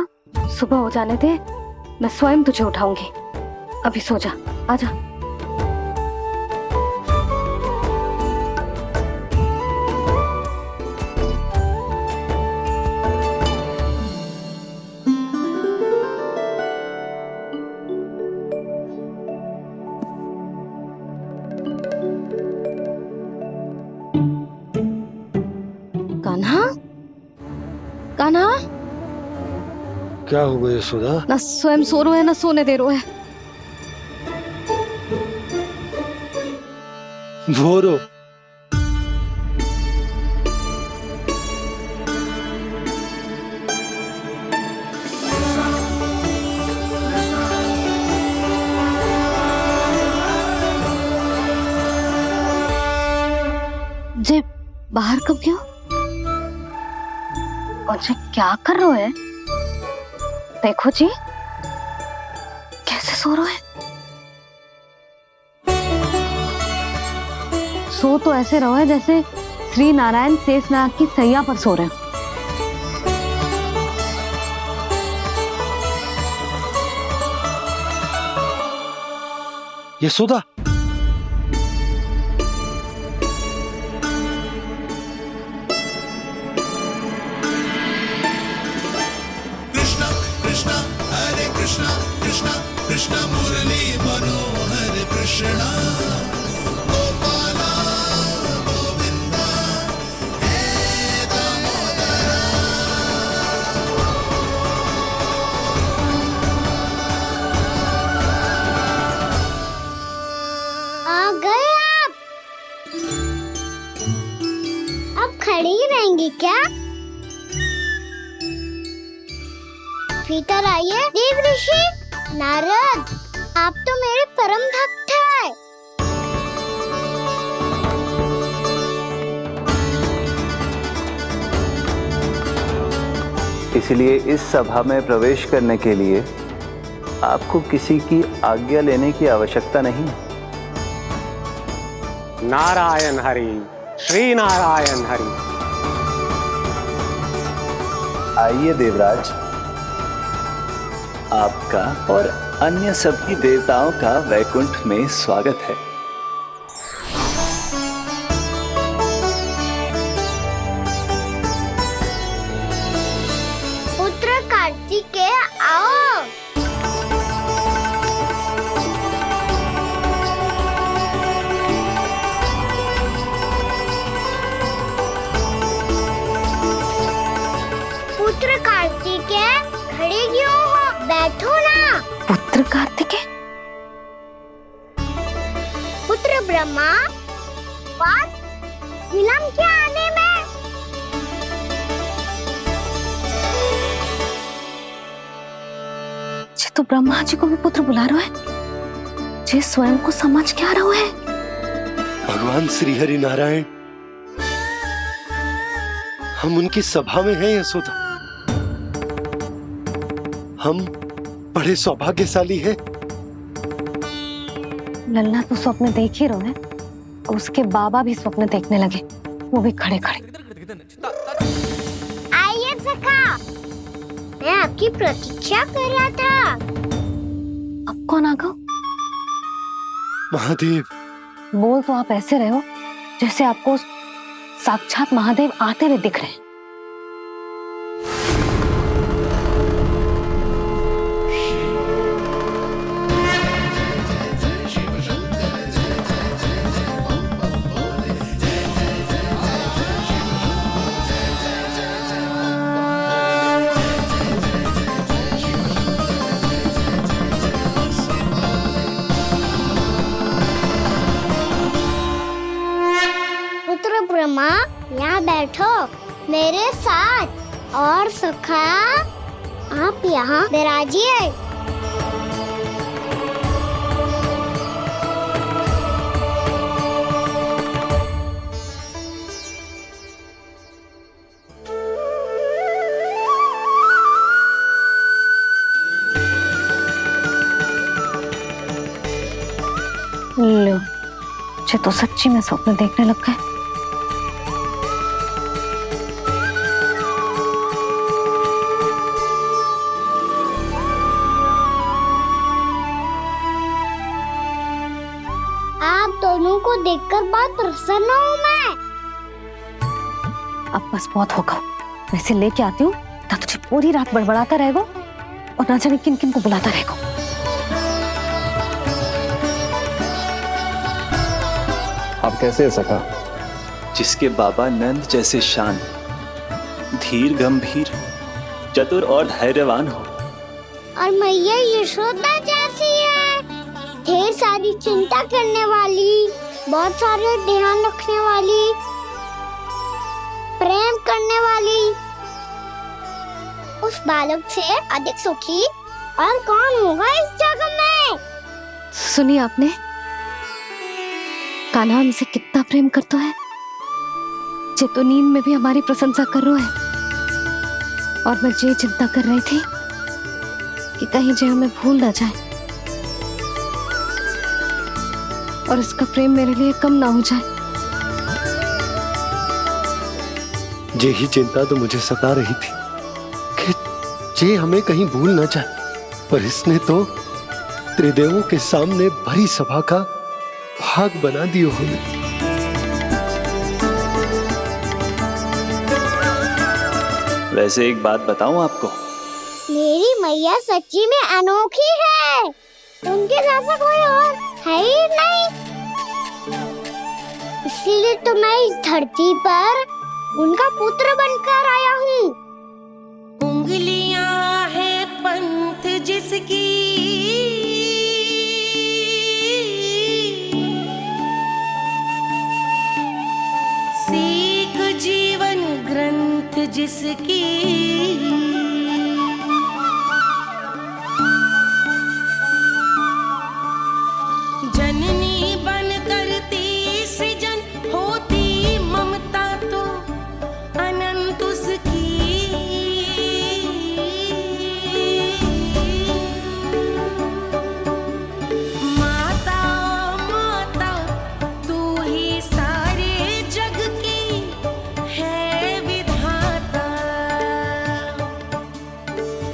सुबह हो जाने दे, मैं स्वयं तुझे उठाऊंगी। अभी सो जा, आजा। कान्हा, कान्हा, क्या हो गया यशोदा? ना स्वयं सो रो है ना सोने दे रो है। भोर हो। जे बाहर कब क्यों? और जे क्या कर रहे है? देखो जी, कैसे सो रहे है। सो तो ऐसे रहो है जैसे श्री नारायण शेषनाग की सैया पर सो रहे हो। यशोदा, कृष्ण कृष्ण हरे कृष्ण कृष्ण कृष्ण मुरली मनोहर कृष्ण गोपाला गोविंदा हे दामोदरा। आ गए आप। अब खड़ी ही रहेंगी क्या? भीतर आइए देव ऋषि। नारद, आप तो मेरे परम भक्त हैं। इसलिए इस सभा में प्रवेश करने के लिए आपको किसी की आज्ञा लेने की आवश्यकता नहीं है। नारायण हरि, श्री नारायण हरि। आइए देवराज, आपका और अन्य सभी देवताओं का वैकुंठ में स्वागत है। पुत्र कार्तिकेय आओ। पुत्र कार्तिकेय, खड़े क्यों हो? बैठो ना। पुत्र कार्तिकेय? पुत्र ब्रह्मा, बात विलंब क्या आने में? जे तो ब्रह्मा जी को भी पुत्र बुला रहा है, जे स्वयं को समझ क्या रहा है। भगवान श्री हरि नारायण, हम उनकी सभा में हैं यशोदा। हम बड़े सौभाग्यशाली हैं। लल्ला तो स्वप्न देख ही रहे हैं, उसके बाबा भी स्वप्न देखने लगे, वो भी खड़े खड़े। आइए सखा, मैं आपकी प्रतीक्षा कर रहा था। अब कौन आ गया? महादेव। बोल तो आप ऐसे रहे हो जैसे आपको साक्षात महादेव आते हुए दिख रहे हैं। पुत्र ब्रह्मा, यहाँ बैठो मेरे साथ। और सखा, आप यहाँ विराजिए। लो, जे तो सच्ची में स्वप्न देखने लग गए। आप दोनों को देखकर बहुत प्रसन्न हूँ मैं। अब बस बहुत होगा, वैसे लेके आती हूँ तो तुझे पूरी रात बड़बड़ाता रहेगा और ना जाने किन किन को बुलाता रहेगा। आप कैसे है सखा? जिसके बाबा नंद जैसे शांत, धीर गंभीर, चतुर और धैर्यवान हो, और मैया यशोदा जैसी है, ढेर सारी चिंता करने वाली, बहुत सारे ध्यान रखने वाली, प्रेम करने वाली। उस बालक से अधिक सुखी और कौन होगा इस जगत में? सुनिए आपने, कान्हा हमसे कितना प्रेम करता है, जे तो नींद में भी हमारी प्रशंसा कर रहा है। और मैं ये चिंता कर रही थी कि कहीं जे हमें भूल ना जाए और इसका प्रेम मेरे लिए कम ना हो जाए। यही चिंता तो मुझे सता रही थी कि जे हमें कहीं भूल ना जाए, पर इसने तो त्रिदेवों के सामने भरी सभा का भाग बना दियो हमें। वैसे एक बात बताऊं आपको, मेरी मैया सच्ची में अनोखी है। उनके जैसा कोई और है ही नहीं। इसीलिए तो मैं इस धरती पर उनका पुत्र बनकर आया हूँ। उंगलियां है पंथ जिसकी, सीख जीवन ग्रंथ जिसकी, जननी बन करती सृजन होती ममता तो अनंत उसकी। माता माता तू ही सारे जग की है विधाता।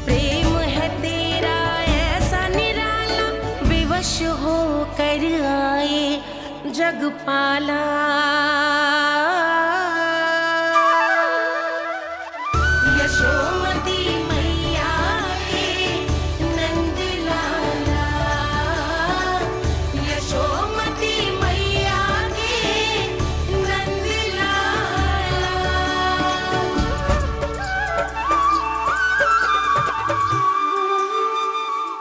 प्रेम है तेरा ऐसा निराला, विवश हो कर आए जग पाला। यशोमती मैया के नंद लाला, यशोमती मैया के नंद लाला।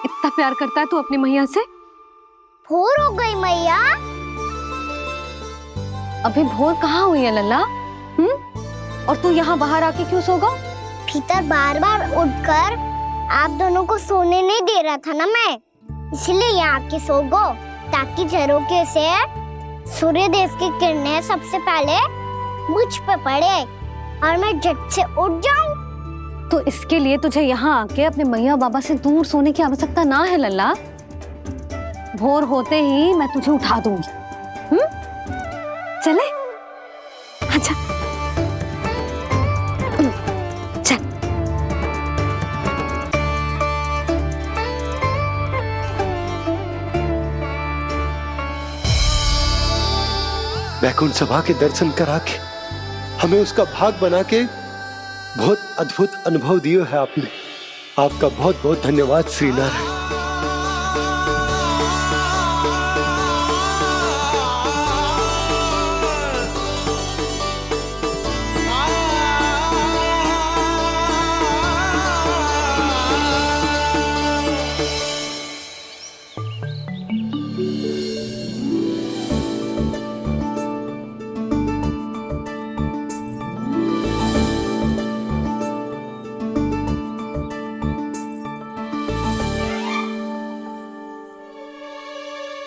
इतना प्यार करता है तू अपनी मैया से? भोर हो गई मैया। अभी भोर कहाँ हुई है लल्ला? और तू यहाँ बाहर आके क्यों सो गया? भीतर बार बार उठकर आप दोनों को सोने नहीं दे रहा था ना मैं, इसलिए यहाँ आके सो गो, ताकि झरोखे से सूर्य देव की किरणें सबसे पहले मुझ पे पड़े और मैं झट से उठ जाऊं। तो इसके लिए तुझे यहाँ आके अपने मैया बाबा से दूर सोने की आवश्यकता ना है लल्ला। भोर होते ही मैं तुझे उठा दूंगी। चले? अच्छा चल। वैकुंठ सभा के दर्शन करा के हमें उसका भाग बना के बहुत अद्भुत अनुभव दिया है आपने। आपका बहुत बहुत धन्यवाद श्री नारायण।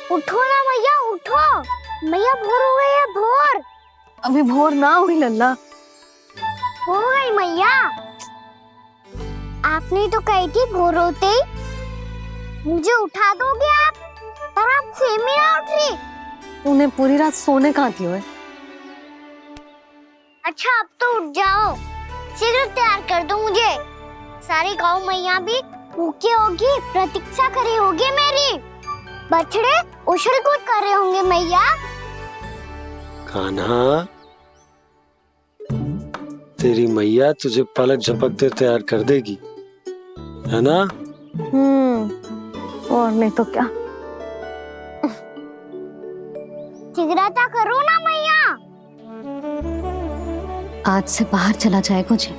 उठो ना मैया, उठो। मैया भोर हो गई है, भोर। अभी भोर ना हुई लल्ला। हो गई मैया। आपने तो कही थी भोर होते ही मुझे उठा दोगे आप, पर आप सेम ही ना उठ रही। तूने पूरी रात सोने कहाँ थी ओए? अच्छा अब तो उठ जाओ, शीघ्र तैयार कर दो मुझे। सारी गाँव मैया भी भूखी होगी, प्रतीक्षा करी होगी मेरी। बछड़े उछल कूद कर रहे होंगे मैया। कान्हा, तेरी मैया तुझे पलक झपकते तैयार कर देगी, है ना? और नहीं तो क्या। शीघ्रता करो ना मैया। आज से बाहर चला जाएगा जी,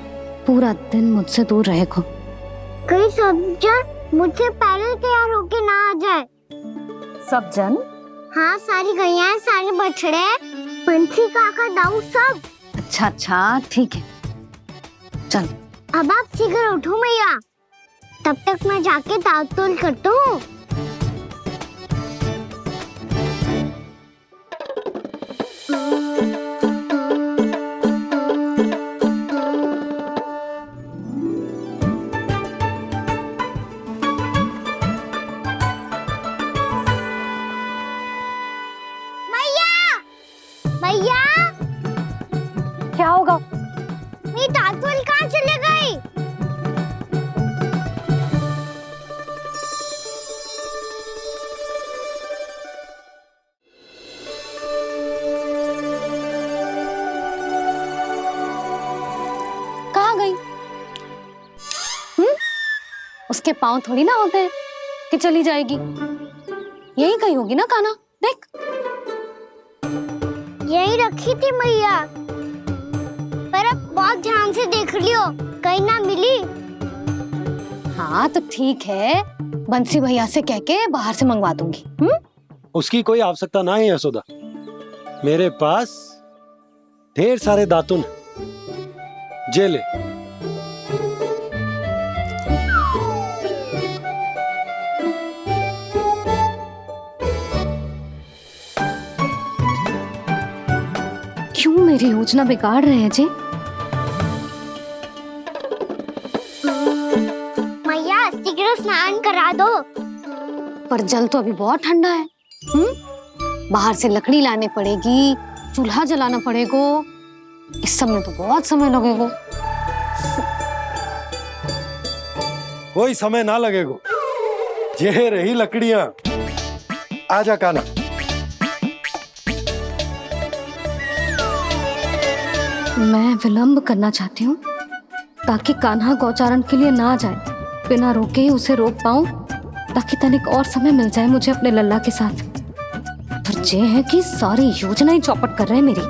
पूरा दिन मुझसे दूर रहेगा। कहीं सब जन मुझसे पहले तैयार होके ना आ जाए। सब जन? हाँ, सारी गैया, सारे बछड़े, पंछी, काका, दाऊ सब। अच्छा अच्छा ठीक है, चल। अब आप शीघ्र उठो मैया, तब तक मैं जाके दाव तोल करता हूँ। मैया, क्या होगा? मेरी दातुल कहाँ चले गई? उसके पाँव थोड़ी ना होते हैं कि चली जाएगी। यही कहीं होगी ना कान्हा, देख। यही रखी थी मैया, पर अब बहुत ध्यान से देख लियो, कहीं ना मिली। हाँ तो ठीक है, बंसी भैया से कह के बाहर से मंगवा दूंगी। उसकी कोई आवश्यकता ना है यशोदा, मेरे पास ढेर सारे दातुन जे ले। क्यों मेरी योजना बिगाड़ रहे हैं जी? मैया शीघ्र स्नान करा दो। पर जल तो अभी बहुत ठंडा है। बाहर से लकड़ी लाने पड़ेगी, चूल्हा जलाना पड़ेगा, इस सब में तो बहुत समय लगेगा। कोई समय ना लगेगा, ये रही लकड़ियां। आजा कान्हा। मैं विलंब करना चाहती हूँ ताकि कान्हा गौचारण के लिए ना जाए, बिना रोके ही उसे रोक पाऊं, ताकि तनिक और समय मिल जाए मुझे अपने लल्ला के साथ। पर ये है कि सारी योजना ही चौपट कर रहे हैं मेरी।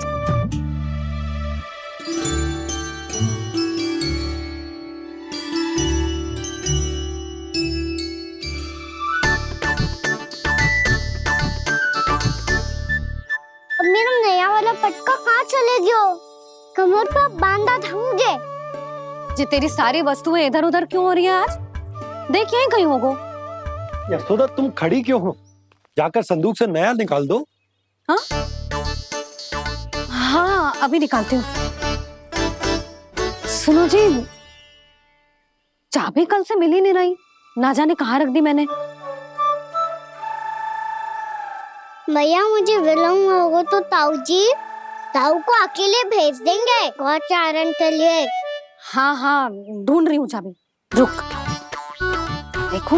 अब मेरा नया वाला पटका कहाँ चले गयो? कमर पर बांधा था मुझे। जे तेरी सारी वस्तुएं इधर उधर क्यों हो रही हैं आज? देख यहीं कहीं होगो। यशोदा तुम खड़ी क्यों हो? जाकर संदूक से नया निकाल दो। हाँ हाँ अभी निकालती हूँ। सुनो जी, चाबी कल से मिल ही नहीं रही, ना जाने कहाँ रख दी मैंने। मैया मुझे विलम्ब होगा तो ताऊ को अकेले भेज देंगे गौचारण के लिए। हाँ हाँ ढूंढ रही हूँ चाबी, रुक। देखो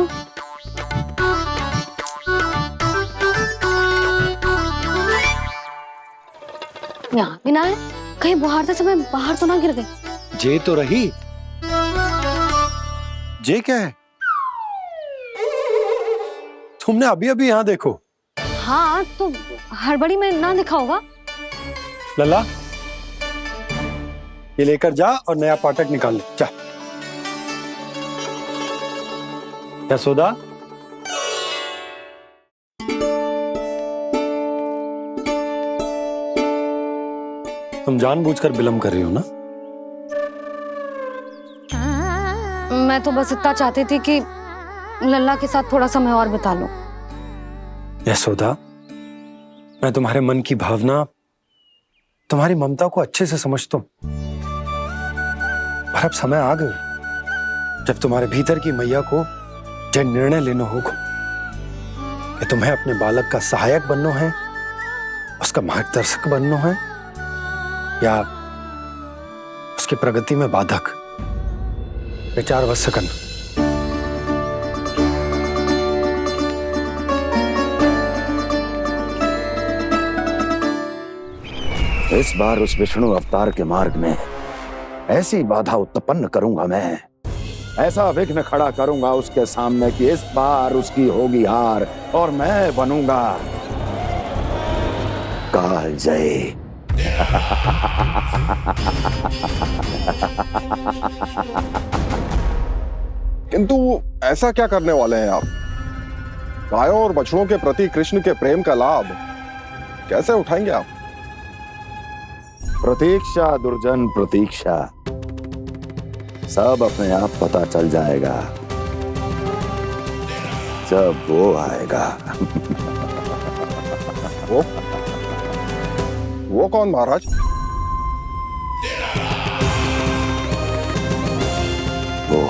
यहाँ भी ना है, कहीं बुहारते समय बाहर तो ना गिर गई। जे तो रही। जे क्या है? तुमने अभी अभी यहाँ देखो। हाँ तो हड़बड़ी में ना दिखा होगा। लल्ला ये लेकर जा और नया पाठक निकाल ले जा। यशोदा तुम जानबूझकर विलंब कर रही हो ना? मैं तो बस इतना चाहती थी कि लल्ला के साथ थोड़ा समय और बिता लूं। यशोदा मैं तुम्हारे मन की भावना, तुम्हारी ममता को अच्छे से समझता हूं, पर अब समय आ गया जब तुम्हारे भीतर की मैया को जो निर्णय लेना होगा कि तुम्हें अपने बालक का सहायक बनना है, उसका मार्गदर्शक बनना है, या उसकी प्रगति में बाधक। विचार अवश्य करना। इस बार उस विष्णु अवतार के मार्ग में ऐसी बाधा उत्पन्न करूंगा, मैं ऐसा विघ्न खड़ा करूंगा उसके सामने कि इस बार उसकी होगी हार और मैं बनूंगा कालजयी। किंतु ऐसा क्या करने वाले हैं आप? गायों और बछड़ों के प्रति कृष्ण के प्रेम का लाभ कैसे उठाएंगे आप? प्रतीक्षा दुर्जन प्रतीक्षा, सब अपने आप पता चल जाएगा जब वो आएगा। वो कौन महाराज? वो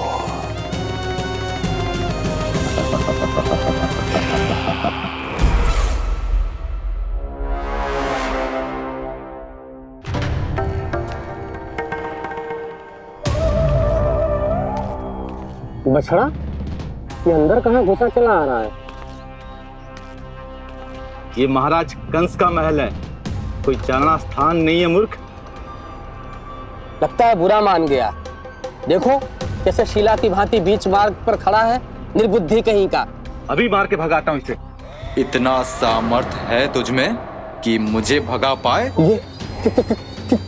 बछड़ा ये अंदर कहाँ घुसा चला आ रहा है? ये महाराज कंस का महल है, कोई चारणा स्थान नहीं है मूर्ख। लगता है बुरा मान गया। देखो जैसे शिला की भांति बीच मार्ग पर खड़ा है, निर्बुद्धि कहीं का। अभी मार के भगाता हूँ इसे। इतना सामर्थ है तुझमें कि मुझे भगा पाए? ये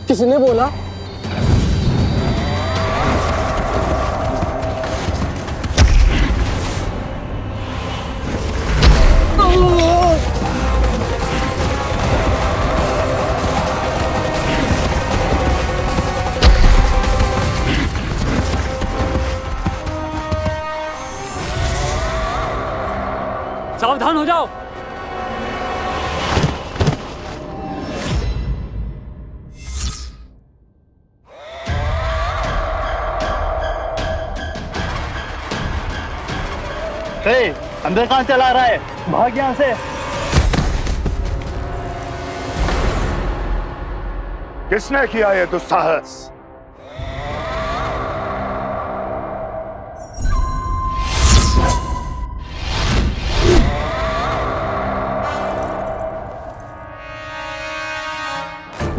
किसने बोला? सावधान हो जाओ। अंदर कहाँ चला रहा है? भाग यहाँ से। किसने किया ये दुस्साहस?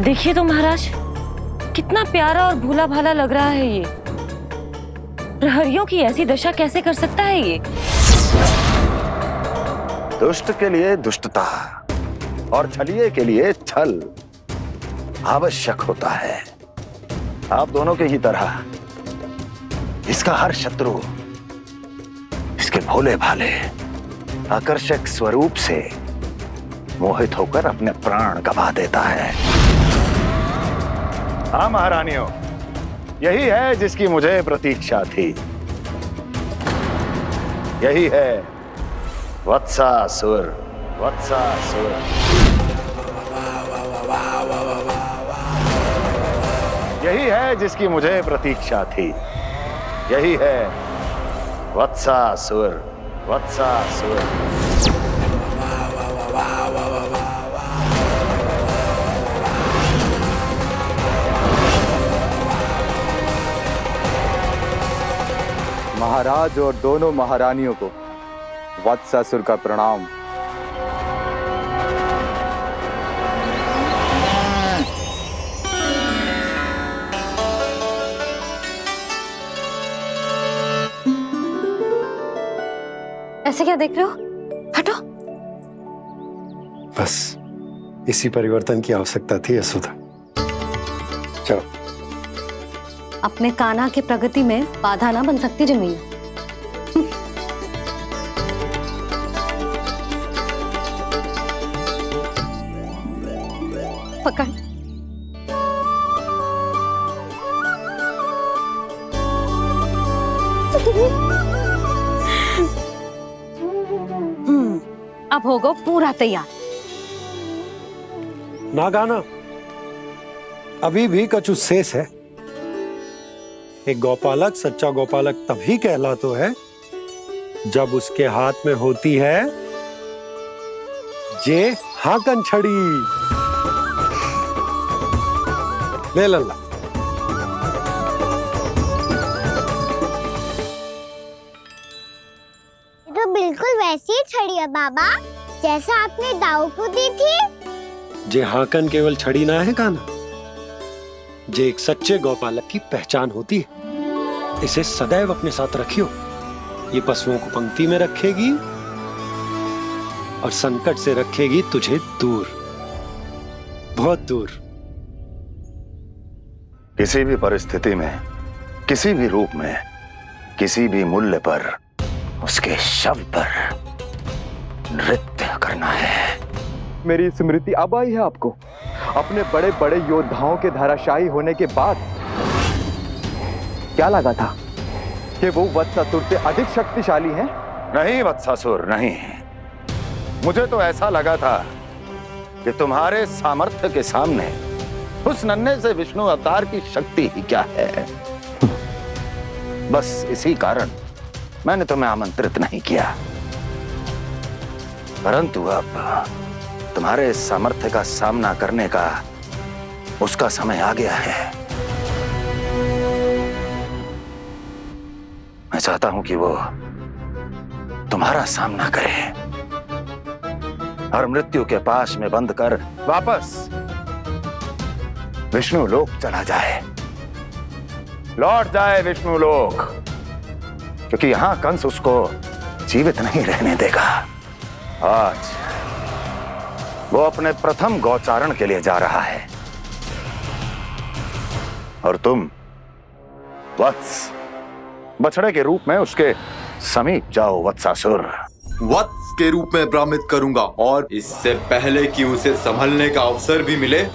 देखिए तो महाराज, कितना प्यारा और भोला भाला लग रहा है ये। प्रहरियों की ऐसी दशा कैसे कर सकता है ये? दुष्ट के लिए दुष्टता और छलिए के लिए छल आवश्यक होता है। आप दोनों के ही तरह इसका हर शत्रु इसके भोले भाले आकर्षक स्वरूप से मोहित होकर अपने प्राण गवा देता है। हाँ महारानियों, यही है जिसकी मुझे प्रतीक्षा थी। यही है वत्सासुर। वत्सासुर। यही है जिसकी मुझे प्रतीक्षा थी। यही है वत्सासुर। वत्सासुर। महाराज और दोनों महारानियों को वत्सासुर का प्रणाम। ऐसे क्या देख रहे हो? हटो। बस इसी परिवर्तन की आवश्यकता थी यशोदा। चलो। अपने कान्हा की प्रगति में बाधा ना बन सकती जमीन। पकड़। अब होगा पूरा तैयार। ना गाना, अभी भी कछु शेष है। एक गौपालक सच्चा गौपालक तभी कहलाता है जब उसके हाथ में होती है जे हाकन छड़ी। ले लल्ला। तो बिल्कुल वैसी ही छड़ी है बाबा, जैसा आपने दाऊ को दी थी। जे हाकन केवल छड़ी ना है कान्हा, जे एक सच्चे गौपालक की पहचान होती है। इसे सदैव अपने साथ रखियो। ये पशुओं को पंक्ति में रखेगी और संकट से रखेगी तुझे दूर, बहुत दूर। किसी भी परिस्थिति में, किसी भी रूप में, किसी भी मूल्य पर उसके शव पर नृत्य करना है। मेरी स्मृति अब आई है आपको? अपने बड़े बड़े योद्धाओं के धराशायी होने के बाद क्या लगा था कि वो वत्सासुर से अधिक शक्तिशाली हैं? नहीं वत्सासुर, नहीं। मुझे तो ऐसा लगा था कि तुम्हारे सामर्थ्य के सामने उस नन्हे से विष्णु अवतार की शक्ति ही क्या है। बस इसी कारण मैंने तुम्हें आमंत्रित नहीं किया। परंतु अब तुम्हारे सामर्थ्य का सामना करने का उसका समय आ गया है। मैं चाहता हूं कि वो तुम्हारा सामना करे और मृत्यु के पाश में बंद कर वापस विष्णु लोक चला जाए। लौट जाए विष्णु लोक, क्योंकि यहां कंस उसको जीवित नहीं रहने देगा। आज वो अपने प्रथम गौचारण के लिए जा रहा है और तुम वत्स बछड़े के रूप में उसके समीप जाओ वत्सासुर। वत्स के रूप में भ्रमित करूंगा और इससे पहले कि उसे संभलने का अवसर भी मिले,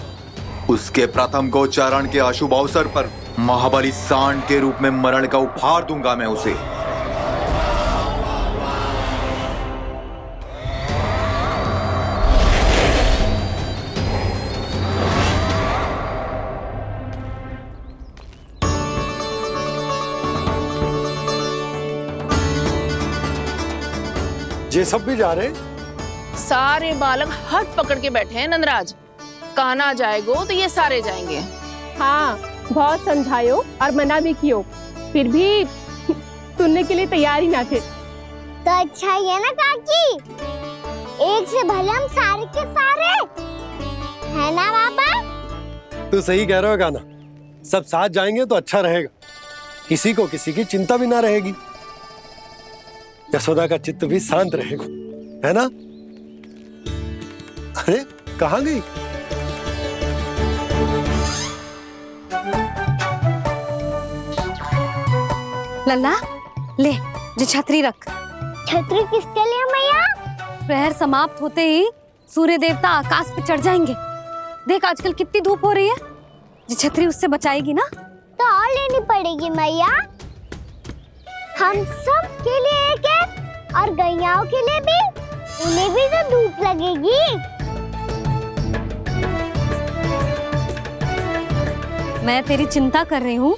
उसके प्रथम गोचारण के अशुभ अवसर पर महाबली सांड के रूप में मरण का उपहार दूंगा मैं उसे। ये सब भी जा रहे? सारे बालक हाथ पकड़ के बैठे हैं नंदराज। कान्हा जाएगो तो ये सारे जाएंगे। हाँ, बहुत समझायो और मना भी कियो, फिर भी सुनने के लिए तैयार ही ना थे। तो अच्छा ही है ना काकी, एक से भले हम सारे के सारे, है ना बाबा? तू सही कह रहा हो गाना, सब साथ जाएंगे तो अच्छा रहेगा, किसी को किसी की चिंता भी ना रहेगी, यशोदा का चित्त भी शांत रहेगा, है ना? अरे कहाँ गई? लल्ला ले, जो छतरी रख। छतरी किसके लिए मैया? प्रहर समाप्त होते ही सूर्य देवता आकाश पे चढ़ जाएंगे। देख आजकल कितनी धूप हो रही है, जो छतरी उससे बचाएगी ना। तो और लेनी पड़ेगी मैया, हम सब के लिए एक एक, और गैयाओं के लिए भी, उन्हें भी तो धूप लगेगी। मैं तेरी चिंता कर रही हूँ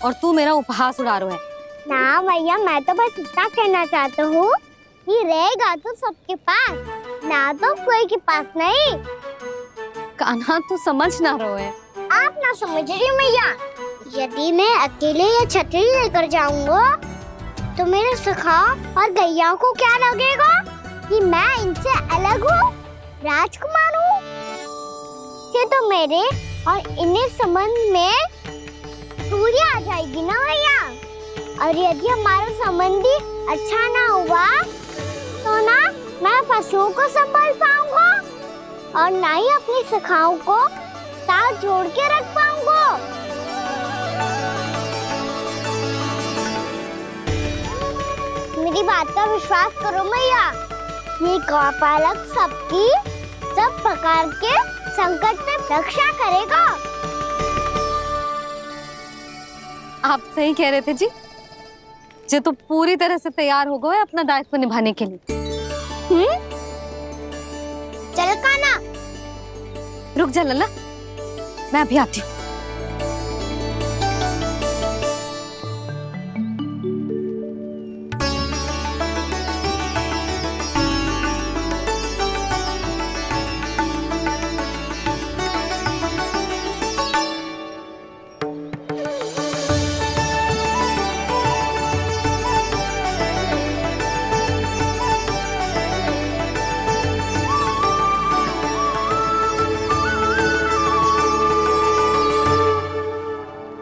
और तू मेरा उपहास उड़ा रहा है। ना भैया, मैं तो बस इतना कहना चाहता हूँ कि रहेगा तो सबके पास, ना तो कोई के पास नहीं। कान्हा तू समझ ना रहो है। आप ना समझ रही मैया, यदि मैं अकेले ये छतरी लेकर जाऊंगा तो मेरे सखा और गैयाओं को क्या लगेगा कि मैं इनसे अलग हूँ, राजकुमार हूँ। से तो मेरे और इन्हें संबंध में दूरी आ जाएगी ना भैया। और यदि हमारा संबंधी अच्छा ना हुआ तो ना मैं पशुओं को संभाल पाऊंगा और ना ही अपनी सखाओं को साथ जोड़ के रख पाऊंगा। मेरी बात का विश्वास करो मैया, ये गौपालक सबकी सब प्रकार के संकट में रक्षा करेगा। आप सही कह रहे थे जी, जो तो पूरी तरह से तैयार हो गए अपना दायित्व निभाने के लिए। चल कान्हा। रुक जा लल्ला, मैं अभी आती हूँ।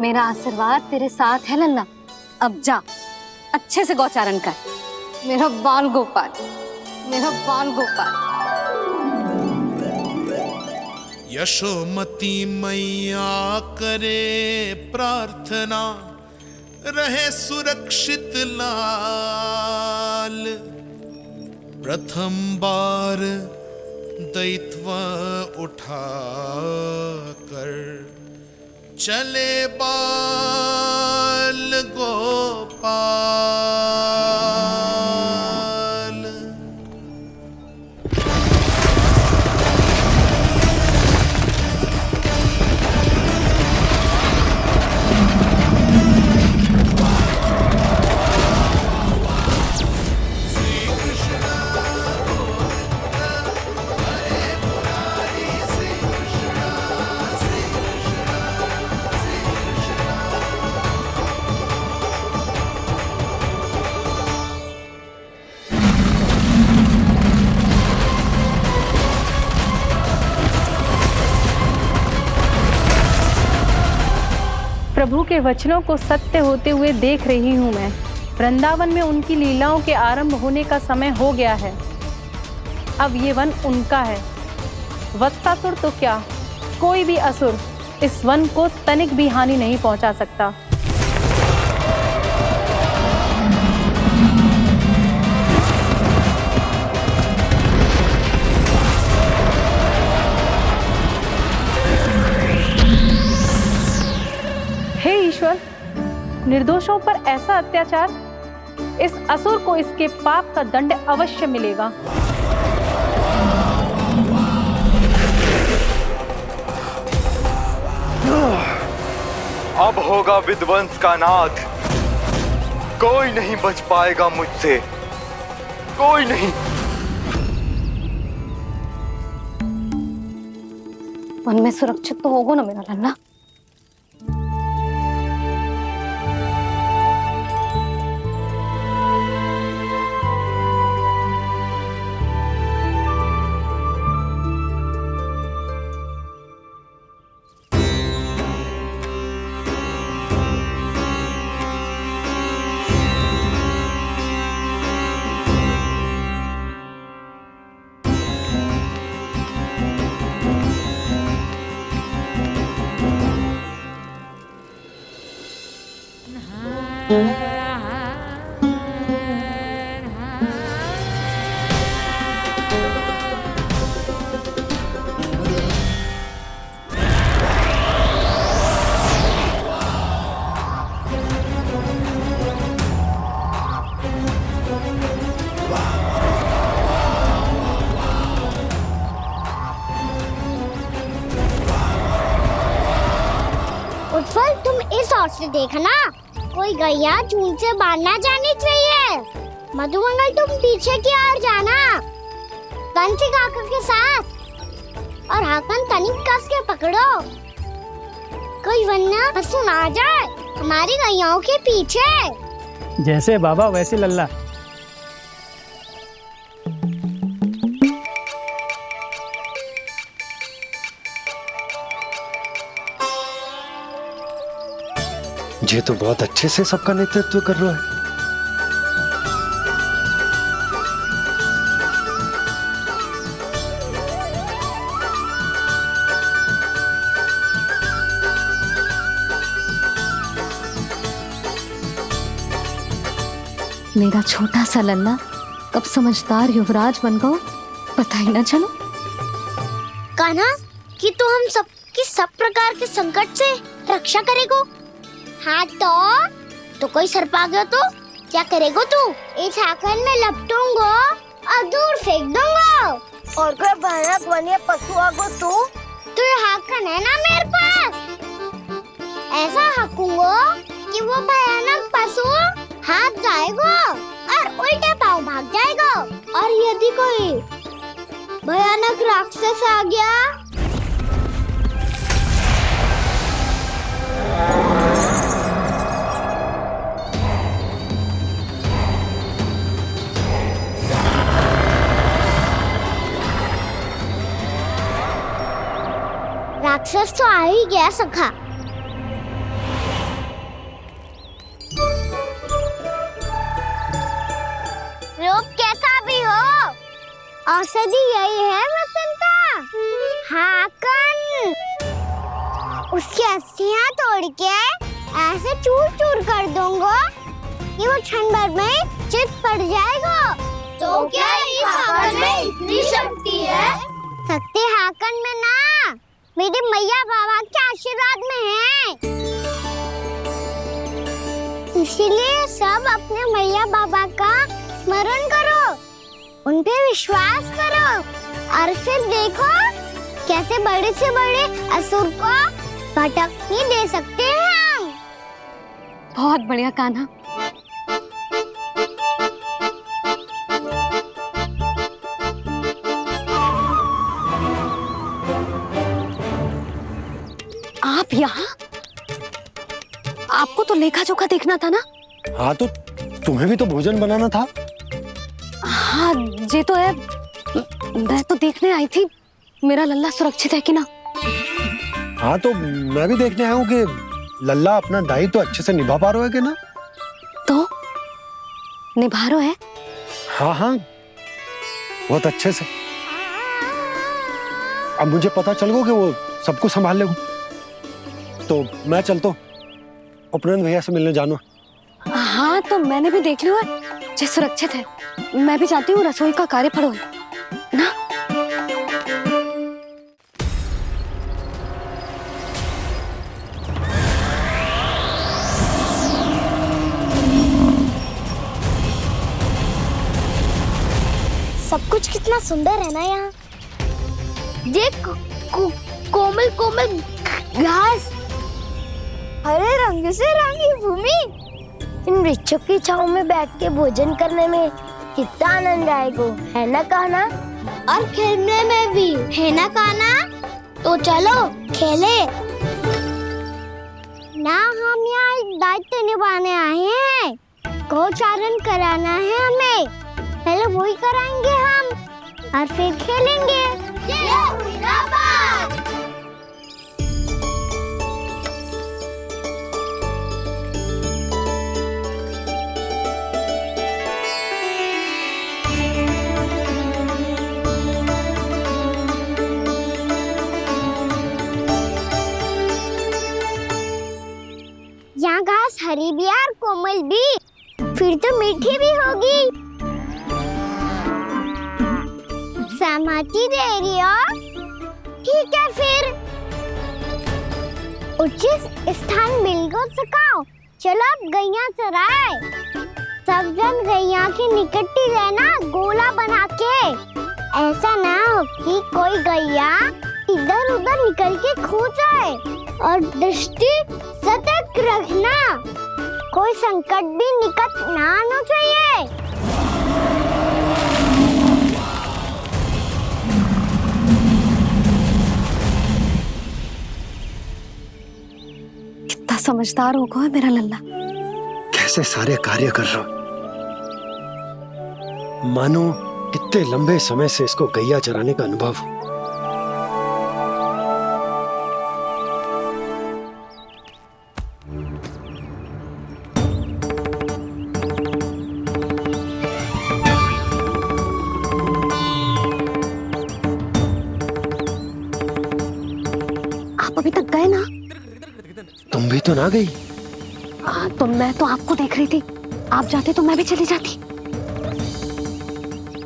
मेरा आशीर्वाद तेरे साथ है लल्ला। अब जा, अच्छे से गौचारण कर। मेरा बाल गोपाल, मेरा बाल गोपाल। यशोमती मैया करे प्रार्थना, रहे सुरक्षित लाल। प्रथम बार दैत्व उठा कर चले बाल गोपाल। प्रभु के वचनों को सत्य होते हुए देख रही हूँ मैं। वृंदावन में उनकी लीलाओं के आरंभ होने का समय हो गया है। अब ये वन उनका है। वत्सासुर तो क्या, कोई भी असुर इस वन को तनिक भी हानि नहीं पहुंचा सकता। हे ईश्वर, निर्दोषों पर ऐसा अत्याचार, इस असुर को इसके पाप का दंड अवश्य मिलेगा। अब होगा विध्वंस का नाद। कोई नहीं बच पाएगा मुझसे, कोई नहीं। वन में सुरक्षित तो होगो ना मेरा लल्ला? उज्जवल, तुम इस ओर से देखना, कोई गैया चून से बाहर ना जानी चाहिए। मधुमंगल, तुम पीछे की ओर जाना, बंसी काका के साथ, और हाकन तनिक कस के पकड़ो, कोई वरना पशु ना आ जाए हमारी गैयाओं के पीछे। जैसे बाबा वैसे लल्ला। ये तो बहुत अच्छे से सबका नेतृत्व कर रहा है। मेरा छोटा सा लल्ला कब समझदार युवराज बन गो, पता ही ना चलो। कान्हा, कि तू हम सबकी सब प्रकार के संकट से रक्षा करेगो। हाँ तो कोई सर्प आ गया तो क्या करेगो तू? इस हाकन में लपटूंगा और दूर फेंक दूंगा। और कोई भयानक वन्य पशु आगो तो ये हाकन है ना मेरे पास, ऐसा हाकूंगा कि वो भयानक पशु हाथ जाएगा और उल्टे पांव भाग जाएगा। और यदि कोई भयानक राक्षस आ गया राक्षस तो आ ही गया सखा। रूप कैसा भी हो, औषधि यही है वसंता। हाकन उसकी अस्थियां तोड़ के ऐसे चूर चूर कर दूंगा कि वो क्षण भर में चित पड़ जाएगा। तो क्या इस हाकन में इतनी शक्ति है? शक्ति हाकन में ना, मेरे मैया बाबा के आशीर्वाद में है। इसीलिए सब अपने मैया बाबा का स्मरण करो, उन पे विश्वास करो, और फिर देखो कैसे बड़े से बड़े असुर को भटकने दे सकते हैं हम। बहुत बढ़िया कान्हा। आप यहाँ? आपको तो लेखा जोखा देखना था ना? हाँ तो तुम्हें भी तो भोजन बनाना था। हाँ ये तो है, मैं तो देखने आई थी मेरा लल्ला सुरक्षित है कि ना। हाँ तो मैं भी देखने आया हूँ कि लल्ला अपना दायित्व तो अच्छे से निभा पा रहे हो कि ना? तो निभा रहे है? हाँ हाँ, बहुत अच्छे से। अब मुझे पता चल गया कि वो सबको संभाल लेगा, तो मैं चलता हूँ, उपनंद भैया से मिलने जाना। हाँ, तो मैंने भी देख लिया है, जे सुरक्षित है। मैं भी चाहती हूँ रसोई का कार्य पड़ो ना। सब कुछ कितना सुंदर है ना यहाँ। ये कोमल कोमल घास, हरे रंग से रंगी भूमि, इन वृक्षों की छांव में बैठ के भोजन करने में कितना आनंद आएगा, है ना कहना? और खेलने में भी, है ना कहना? तो चलो खेले ना। हम यहाँ एक दायित्व निभाने आए हैं, गौचारण कराना है हमें। पहले वही कराएंगे हम और फिर खेलेंगे। यहाँ घास हरी भी और कोमल भी, फिर तो मीठी भी होगी। सहमति दे रही हो? ठीक है फिर उचित स्थान बिल्कुल सुखाओ। चलो अब गैया चराए। सब जन गैया के निकट ही रहना, गोला बना के। ऐसा ना हो कि कोई गैया इधर उधर निकल के खो जाए। और दृष्टि सतर्क रखना, कोई संकट भी निकट ना आना चाहिए। कितना समझदार होगा है मेरा लल्ला। कैसे सारे कार्य कर रहा, मानो कितने लंबे समय से इसको गैया चराने का अनुभव हो। आप अभी तक गए ना? तुम भी तो ना गई। तो मैं तो आपको देख रही थी, आप जाते तो मैं भी चली जाती।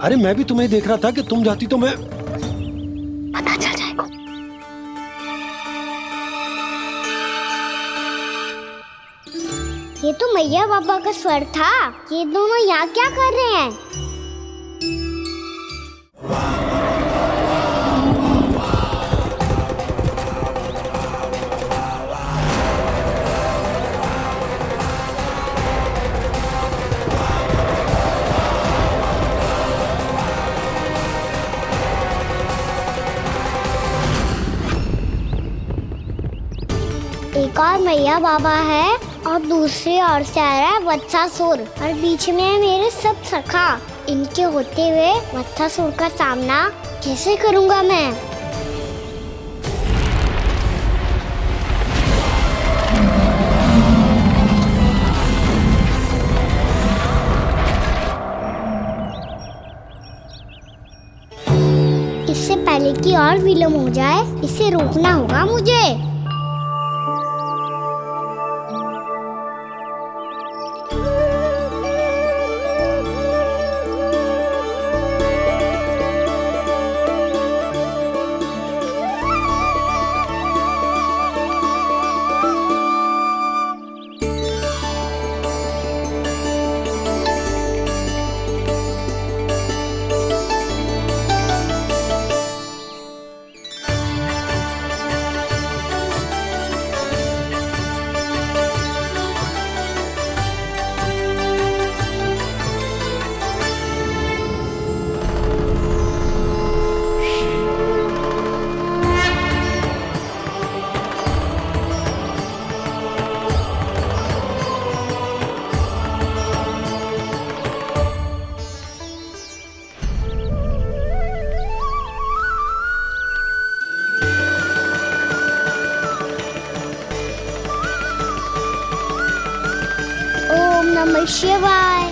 अरे मैं भी तुम्हें देख रहा था कि तुम जाती तो मैं। पता चल जाएगा। ये तो मैया बाबा का स्वर था। ये दोनों यहाँ क्या कर रहे हैं? एक और मैया बाबा है और दूसरी ओर से आ रहा है वत्सासुर, और बीच में है मेरे सब सखा। इनके होते हुए वत्सासुर का सामना कैसे करूंगा मैं? इससे पहले कि और विलम्ब हो जाए, इसे रोकना होगा मुझे। नमः शिवाय।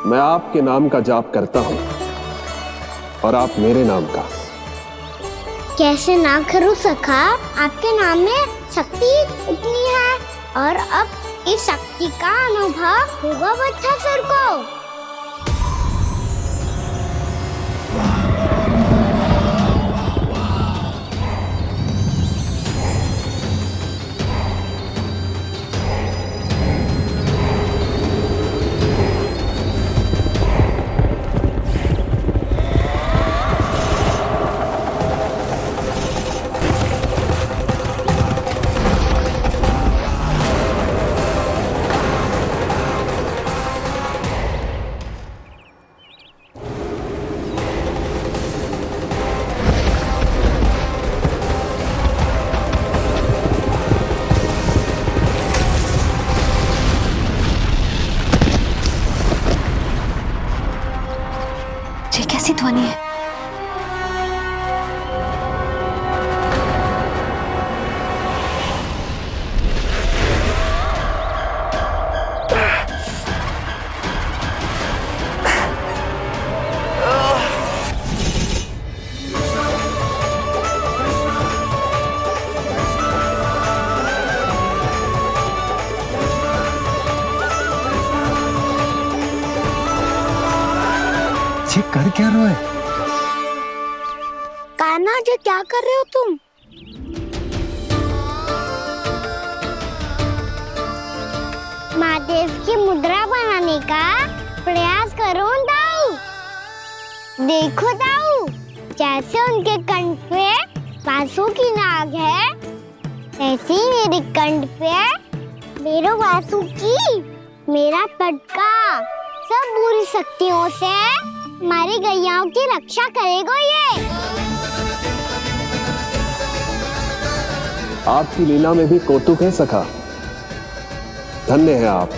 मैं आपके नाम का जाप करता हूं और आप मेरे नाम का। कैसे ना करूं सखा, आपके नाम में शक्ति इतनी है और अब इस शक्ति का अनुभव होगा वत्सासुर को। ये कैसी ध्वनि है? ये कर क्या रहे हो? कान्हा जी क्या कर रहे हो तुम? महादेव की मुद्रा बनाने का प्रयास करो दाऊ। देखो दाऊ, जैसे उनके कंठ पे वासु की नाग है, ऐसे ही मेरे कंठ पे मेरे वासु की मेरा पटका सब बुरी शक्तियों से हमारी गैयाओं की रक्षा करेगा ये। आपकी लीला में भी कौतुक है सखा। धन्य है आप।